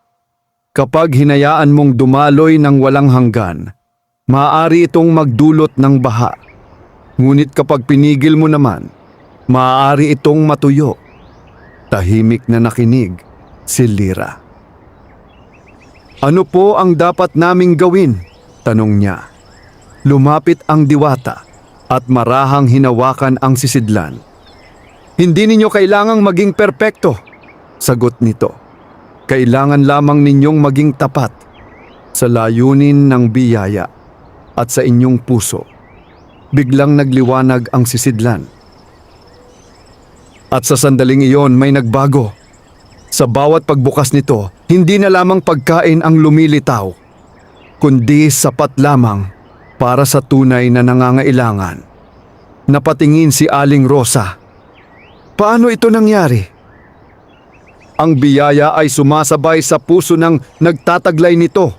Kapag hinayaan mong dumaloy ng walang hanggan, maaari itong magdulot ng baha. Ngunit kapag pinigil mo naman, maaari itong matuyo. Tahimik na nakinig si Lira. Ano po ang dapat naming gawin? Tanong niya. Lumapit ang diwata at marahang hinawakan ang sisidlan. Hindi ninyo kailangang maging perpekto, sagot nito. Kailangan lamang ninyong maging tapat sa layunin ng biyaya at sa inyong puso. Biglang nagliwanag ang sisidlan. At sa sandaling iyon may nagbago. Sa bawat pagbukas nito, hindi na lamang pagkain ang lumilitaw, kundi sapat lamang para sa tunay na nangangailangan. Napatingin si Aling Rosa. Paano ito nangyari? Ang biyaya ay sumasabay sa puso ng nagtataglay nito,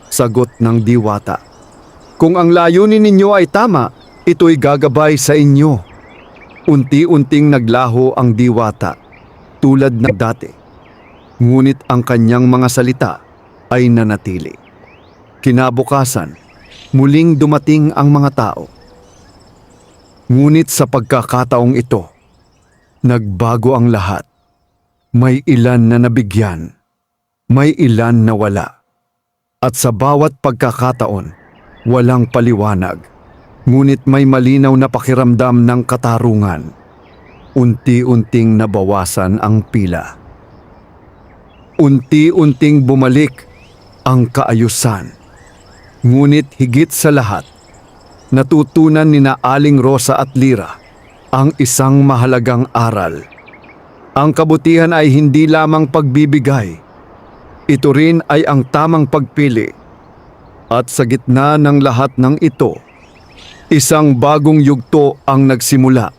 sagot ng diwata. Kung ang layunin ninyo ay tama, ito'y gagabay sa inyo. Unti-unting naglaho ang diwata, tulad ng dati. Ngunit ang kanyang mga salita ay nanatili. Kinabukasan, muling dumating ang mga tao. Ngunit sa pagkakataong ito, nagbago ang lahat. May ilan na nabigyan, may ilan na wala. At sa bawat pagkakataon, walang paliwanag. Ngunit may malinaw na pakiramdam ng katarungan. Unti-unting nabawasan ang pila. Unti-unting bumalik ang kaayusan. Ngunit higit sa lahat, natutunan nina Aling Rosa at Lira ang isang mahalagang aral. Ang kabutihan ay hindi lamang pagbibigay. Ito rin ay ang tamang pagpili. At sa gitna ng lahat ng ito, isang bagong yugto ang nagsimula.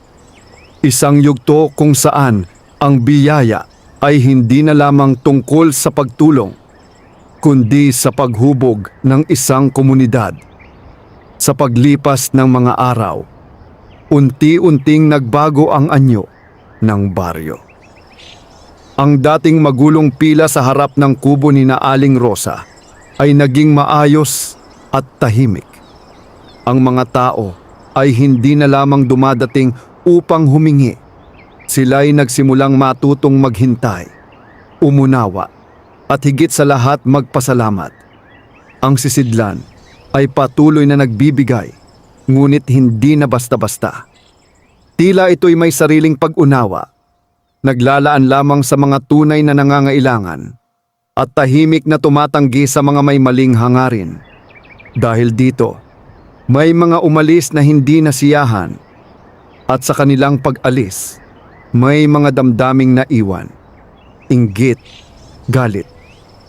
Isang yugto kung saan ang biyaya ay hindi na lamang tungkol sa pagtulong, kundi sa paghubog ng isang komunidad. Sa paglipas ng mga araw, unti-unting nagbago ang anyo ng baryo. Ang dating magulong pila sa harap ng kubo ni na Aling Rosa ay naging maayos at tahimik. Ang mga tao ay hindi na lamang dumadating upang humingi. Sila'y nagsimulang matutong maghintay, umunawa, at higit sa lahat magpasalamat. Ang sisidlan ay patuloy na nagbibigay, ngunit hindi na basta-basta. Tila ito'y may sariling pag-unawa, naglalaan lamang sa mga tunay na nangangailangan, at tahimik na tumatanggi sa mga may maling hangarin. Dahil dito, may mga umalis na hindi nasiyahan, at sa kanilang pag-alis, may mga damdaming naiwan, inggit, galit,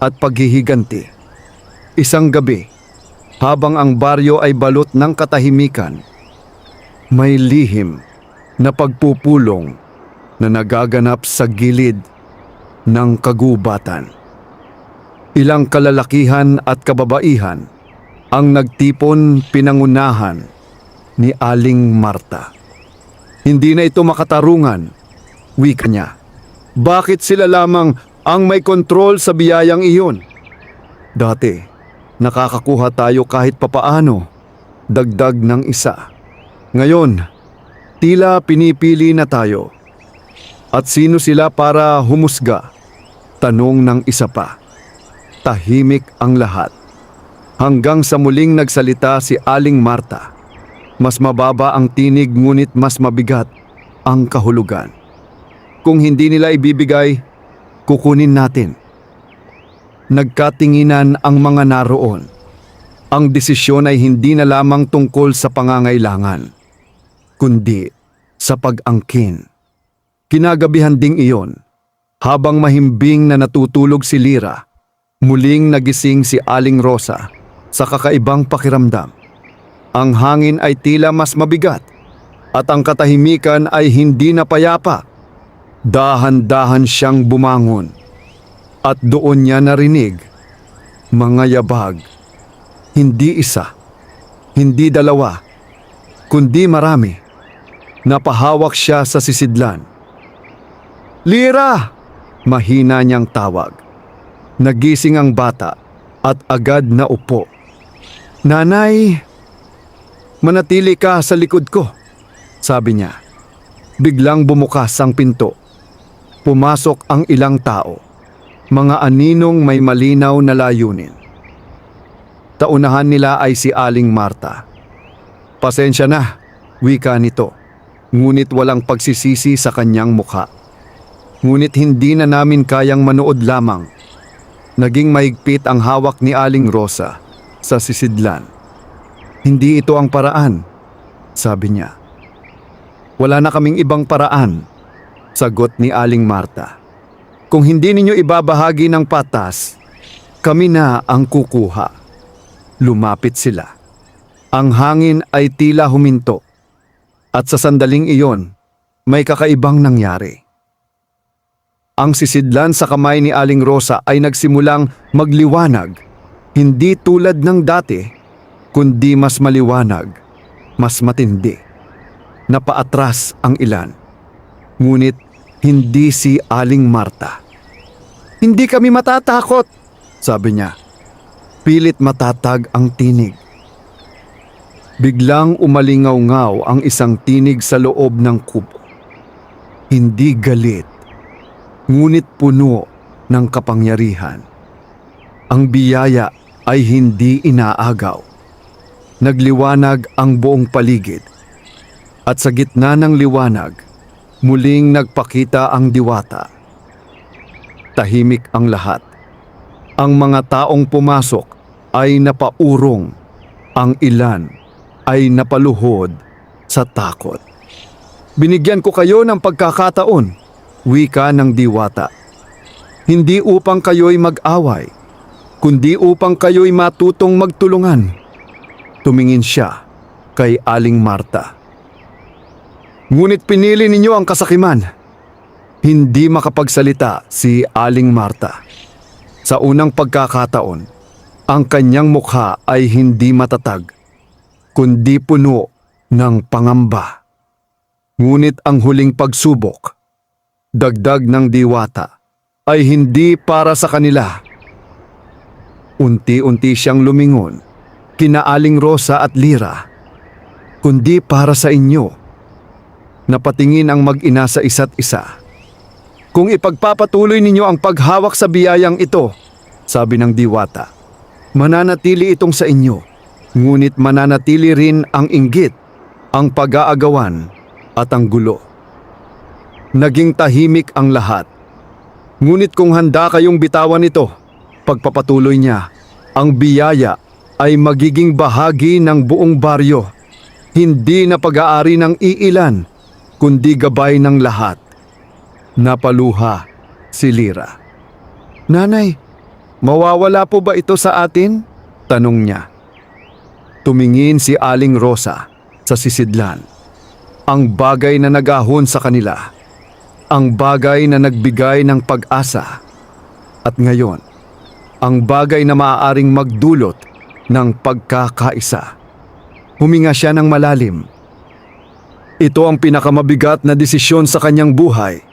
at paghihiganti. Isang gabi, habang ang baryo ay balot ng katahimikan, may lihim na pagpupulong na nagaganap sa gilid ng kagubatan. Ilang kalalakihan at kababaihan ang nagtipon pinangunahan ni Aling Marta. Hindi na ito makatarungan, wika niya. Bakit sila lamang ang may kontrol sa biyayang iyon? Dati, nakakakuha tayo kahit papaano, dagdag ng isa. Ngayon, tila pinipili na tayo. At sino sila para humusga? Tanong ng isa pa. Tahimik ang lahat. Hanggang sa muling nagsalita si Aling Marta. Mas mababa ang tinig ngunit mas mabigat ang kahulugan. Kung hindi nila ibibigay, kukunin natin. Nagkatinginan ang mga naroon. Ang desisyon ay hindi na lamang tungkol sa pangangailangan, kundi sa pag-angkin. Kinagabihan ding iyon, habang mahimbing na natutulog si Lira, muling nagising si Aling Rosa sa kakaibang pakiramdam. Ang hangin ay tila mas mabigat at ang katahimikan ay hindi na payapa. Dahan-dahan siyang bumangon at doon niya narinig mga yabag. Hindi isa, hindi dalawa, kundi marami. Napahawak siya sa sisidlan. Lira! Mahina niyang tawag. Nagising ang bata at agad na upo. Nanay, manatili ka sa likod ko, sabi niya. Biglang bumukas ang pinto. Pumasok ang ilang tao, mga aninong may malinaw na layunin. Taunahan nila ay si Aling Marta. Pasensya na, wika nito, ngunit walang pagsisisi sa kanyang mukha. Ngunit hindi na namin kayang manood lamang. Naging mahigpit ang hawak ni Aling Rosa sa sisidlan. Hindi ito ang paraan, sabi niya. Wala na kaming ibang paraan, sagot ni Aling Marta. Kung hindi ninyo ibabahagi ng patas, kami na ang kukuha. Lumapit sila. Ang hangin ay tila huminto. At sa sandaling iyon, may kakaibang nangyari. Ang sisidlan sa kamay ni Aling Rosa ay nagsimulang magliwanag, hindi tulad ng dati, kundi mas maliwanag, mas matindi. Napaatras ang ilan, ngunit hindi si Aling Marta. Hindi kami matatakot, sabi niya. Pilit matatag ang tinig. Biglang umalingaw-ngaw ang isang tinig sa loob ng kubo. Hindi galit, ngunit puno ng kapangyarihan. Ang biyaya ay hindi inaagaw. Nagliwanag ang buong paligid. At sa gitna ng liwanag, muling nagpakita ang diwata. Tahimik ang lahat. Ang mga taong pumasok ay napaurong. Ang ilan ay napaluhod sa takot. Binigyan ko kayo ng pagkakataon, wika ng diwata. Hindi upang kayo'y mag-away, kundi upang kayo'y matutong magtulungan. Tumingin siya kay Aling Marta. Ngunit pinili ninyo ang kasakiman. Hindi makapagsalita si Aling Marta. Sa unang pagkakataon, ang kanyang mukha ay hindi matatag, kundi puno ng pangamba. Ngunit ang huling pagsubok, dagdag ng diwata, ay hindi para sa kanila. Unti-unti siyang lumingon, kina Aling Rosa at Lyra, kundi para sa inyo. Napatingin ang mag-ina sa isa't isa. Kung ipagpapatuloy ninyo ang paghawak sa biyayang ito, sabi ng diwata, mananatili itong sa inyo, ngunit mananatili rin ang inggit, ang pag-aagawan at ang gulo. Naging tahimik ang lahat. Ngunit kung handa kayong bitawan ito, pagpapatuloy niya, ang biyaya ay magiging bahagi ng buong baryo, hindi na pag-aari ng iilan, kundi gabay ng lahat. Napaluha si Lyra. Nanay, mawawala po ba ito sa atin? Tanong niya. Tumingin si Aling Rosa sa sisidlan. Ang bagay na nagahon sa kanila. Ang bagay na nagbigay ng pag-asa. At ngayon, ang bagay na maaaring magdulot ng pagkakaisa. Huminga siya ng malalim. Ito ang pinakamabigat na desisyon sa kanyang buhay.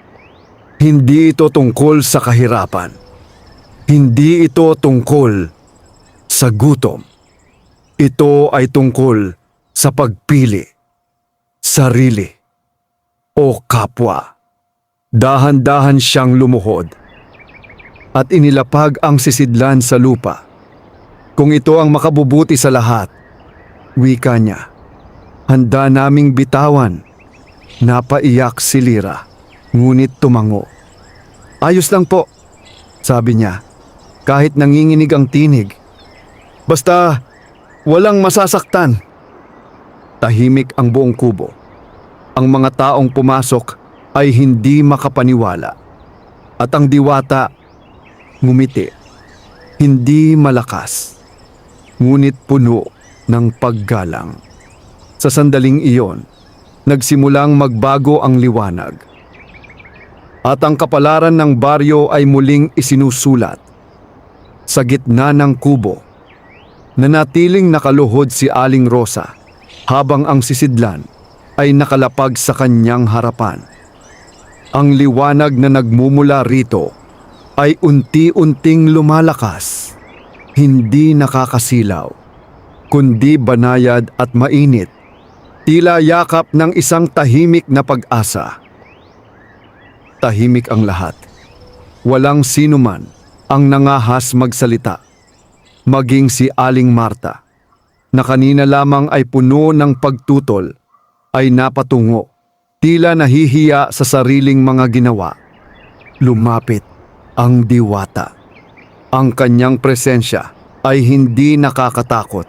Hindi ito tungkol sa kahirapan. Hindi ito tungkol sa gutom. Ito ay tungkol sa pagpili, sarili, o kapwa. Dahan-dahan siyang lumuhod at inilapag ang sisidlan sa lupa. Kung ito ang makabubuti sa lahat, wika niya, handa naming bitawan. Napaiyak si Lyra, ngunit tumango. Ayos lang po, sabi niya, kahit nanginginig ang tinig. Basta walang masasaktan. Tahimik ang buong kubo. Ang mga taong pumasok ay hindi makapaniwala. At ang diwata, ngumiti. Hindi malakas, ngunit puno ng paggalang. Sa sandaling iyon, nagsimulang magbago ang liwanag. At ang kapalaran ng baryo ay muling isinusulat. Sa gitna ng kubo, nanatiling nakaluhod si Aling Rosa habang ang sisidlan ay nakalapag sa kanyang harapan. Ang liwanag na nagmumula rito ay unti-unting lumalakas, hindi nakakasilaw, kundi banayad at mainit, tila yakap ng isang tahimik na pag-asa. Tahimik ang lahat. Walang sinuman ang nangahas magsalita. Maging si Aling Marta, na kanina lamang ay puno ng pagtutol, ay napatungo, tila nahihiya sa sariling mga ginawa. Lumapit ang diwata. Ang kanyang presensya ay hindi nakakatakot,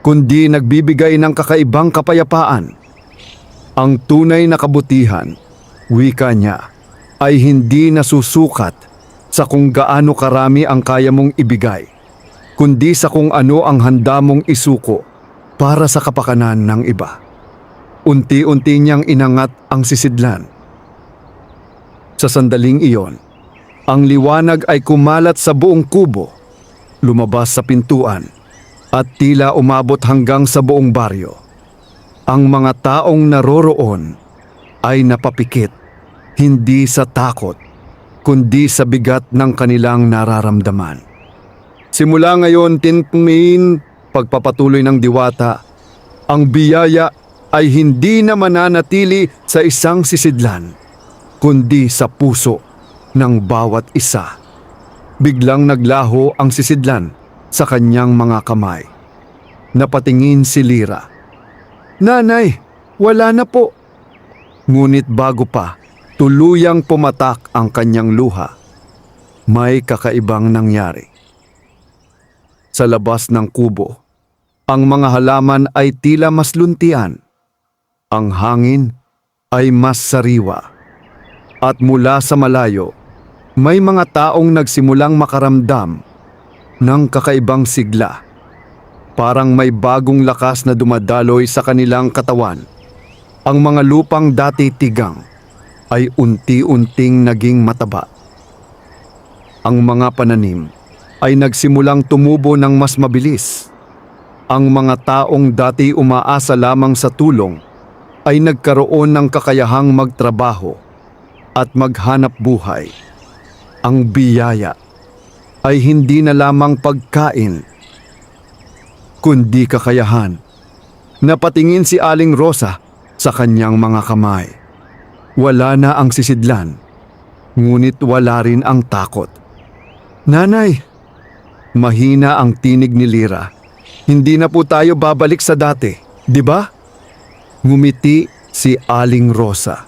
kundi nagbibigay ng kakaibang kapayapaan. Ang tunay na kabutihan, wika niya, ay hindi nasusukat sa kung gaano karami ang kaya mong ibigay, kundi sa kung ano ang handa mong isuko para sa kapakanan ng iba. Unti-unti niyang inangat ang sisidlan. Sa sandaling iyon, ang liwanag ay kumalat sa buong kubo, lumabas sa pintuan, at tila umabot hanggang sa buong baryo. Ang mga taong naroroon ay napapikit, hindi sa takot, kundi sa bigat ng kanilang nararamdaman. Simula ngayon, tinpumin, pagpapatuloy ng diwata, ang biyaya ay hindi na mananatili sa isang sisidlan, kundi sa puso ng bawat isa. Biglang naglaho ang sisidlan sa kanyang mga kamay. Napatingin si Lyra. Nanay, wala na po. Ngunit bago pa, tuluyang pumatak ang kanyang luha. May kakaibang nangyari. Sa labas ng kubo, ang mga halaman ay tila mas luntian. Ang hangin ay mas sariwa. At mula sa malayo, may mga taong nagsimulang makaramdam ng kakaibang sigla. Parang may bagong lakas na dumadaloy sa kanilang katawan. Ang mga lupang dati tigang ay unti-unting naging mataba. Ang mga pananim ay nagsimulang tumubo ng mas mabilis. Ang mga taong dati umaasa lamang sa tulong ay nagkaroon ng kakayahang magtrabaho at maghanap buhay. Ang biyaya ay hindi na lamang pagkain, kundi kakayahan. Napatingin si Aling Rosa sa kanyang mga kamay. Wala na ang sisidlan, ngunit wala rin ang takot. "Nanay," mahina ang tinig ni Lira. "Hindi na po tayo babalik sa dati, di ba?" Ngumiti si Aling Rosa.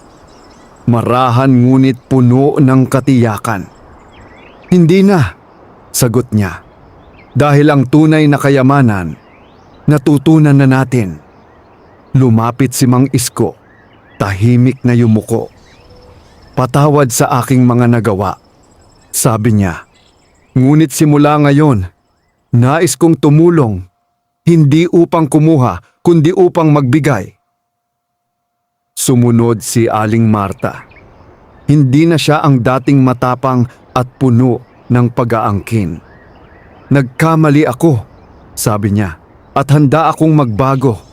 Marahan ngunit puno ng katiyakan. "Hindi na," sagot niya. "Dahil ang tunay na kayamanan, natutunan na natin." Lumapit si Mang Isko, tahimik na yumuko. "Patawad sa aking mga nagawa," sabi niya. "Ngunit simula ngayon, nais kong tumulong, hindi upang kumuha, kundi upang magbigay." Sumunod si Aling Marta. Hindi na siya ang dating matapang at puno ng pag-aangkin. "Nagkamali ako," sabi niya, "at handa akong magbago."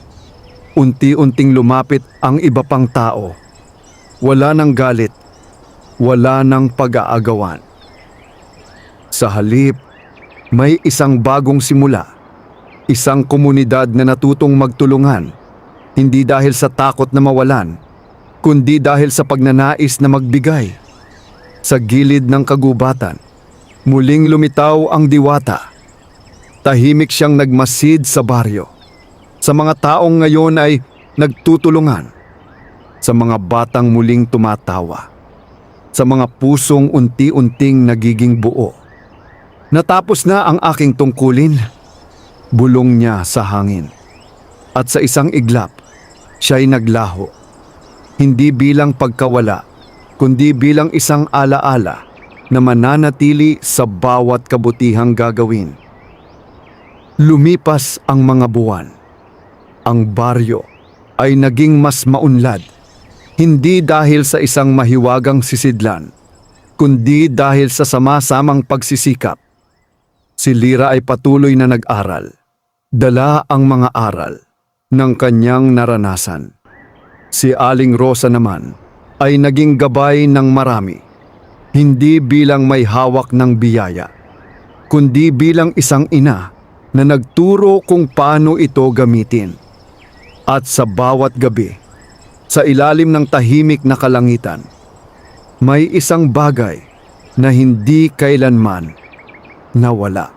Unti-unting lumapit ang iba pang tao. Wala nang galit, wala nang pag-aagawan. Sa halip, may isang bagong simula. Isang komunidad na natutong magtulungan, hindi dahil sa takot na mawalan, kundi dahil sa pagnanais na magbigay. Sa gilid ng kagubatan, muling lumitaw ang diwata. Tahimik siyang nagmasid sa baryo. Sa mga taong ngayon ay nagtutulungan. Sa mga batang muling tumatawa. Sa mga pusong unti-unting nagiging buo. "Natapos na ang aking tungkulin," bulong niya sa hangin. At sa isang iglap, siya'y naglaho. Hindi bilang pagkawala, kundi bilang isang alaala na mananatili sa bawat kabutihang gagawin. Lumipas ang mga buwan. Ang baryo ay naging mas maunlad, hindi dahil sa isang mahiwagang sisidlan, kundi dahil sa sama-samang pagsisikap. Si Lira ay patuloy na nag-aral. Dala ang mga aral ng kanyang naranasan. Si Aling Rosa naman ay naging gabay ng marami, hindi bilang may hawak ng biyaya, kundi bilang isang ina na nagturo kung paano ito gamitin. At sa bawat gabi, sa ilalim ng tahimik na kalangitan, may isang bagay na hindi kailanman nawala.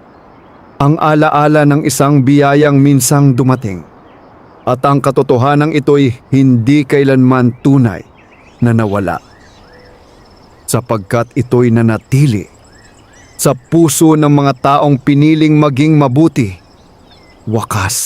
Ang alaala ng isang biyayang minsang dumating. At ang katotohanan ito'y hindi kailanman tunay na nawala. Sapagkat ito'y nanatili sa puso ng mga taong piniling maging mabuti, wakas.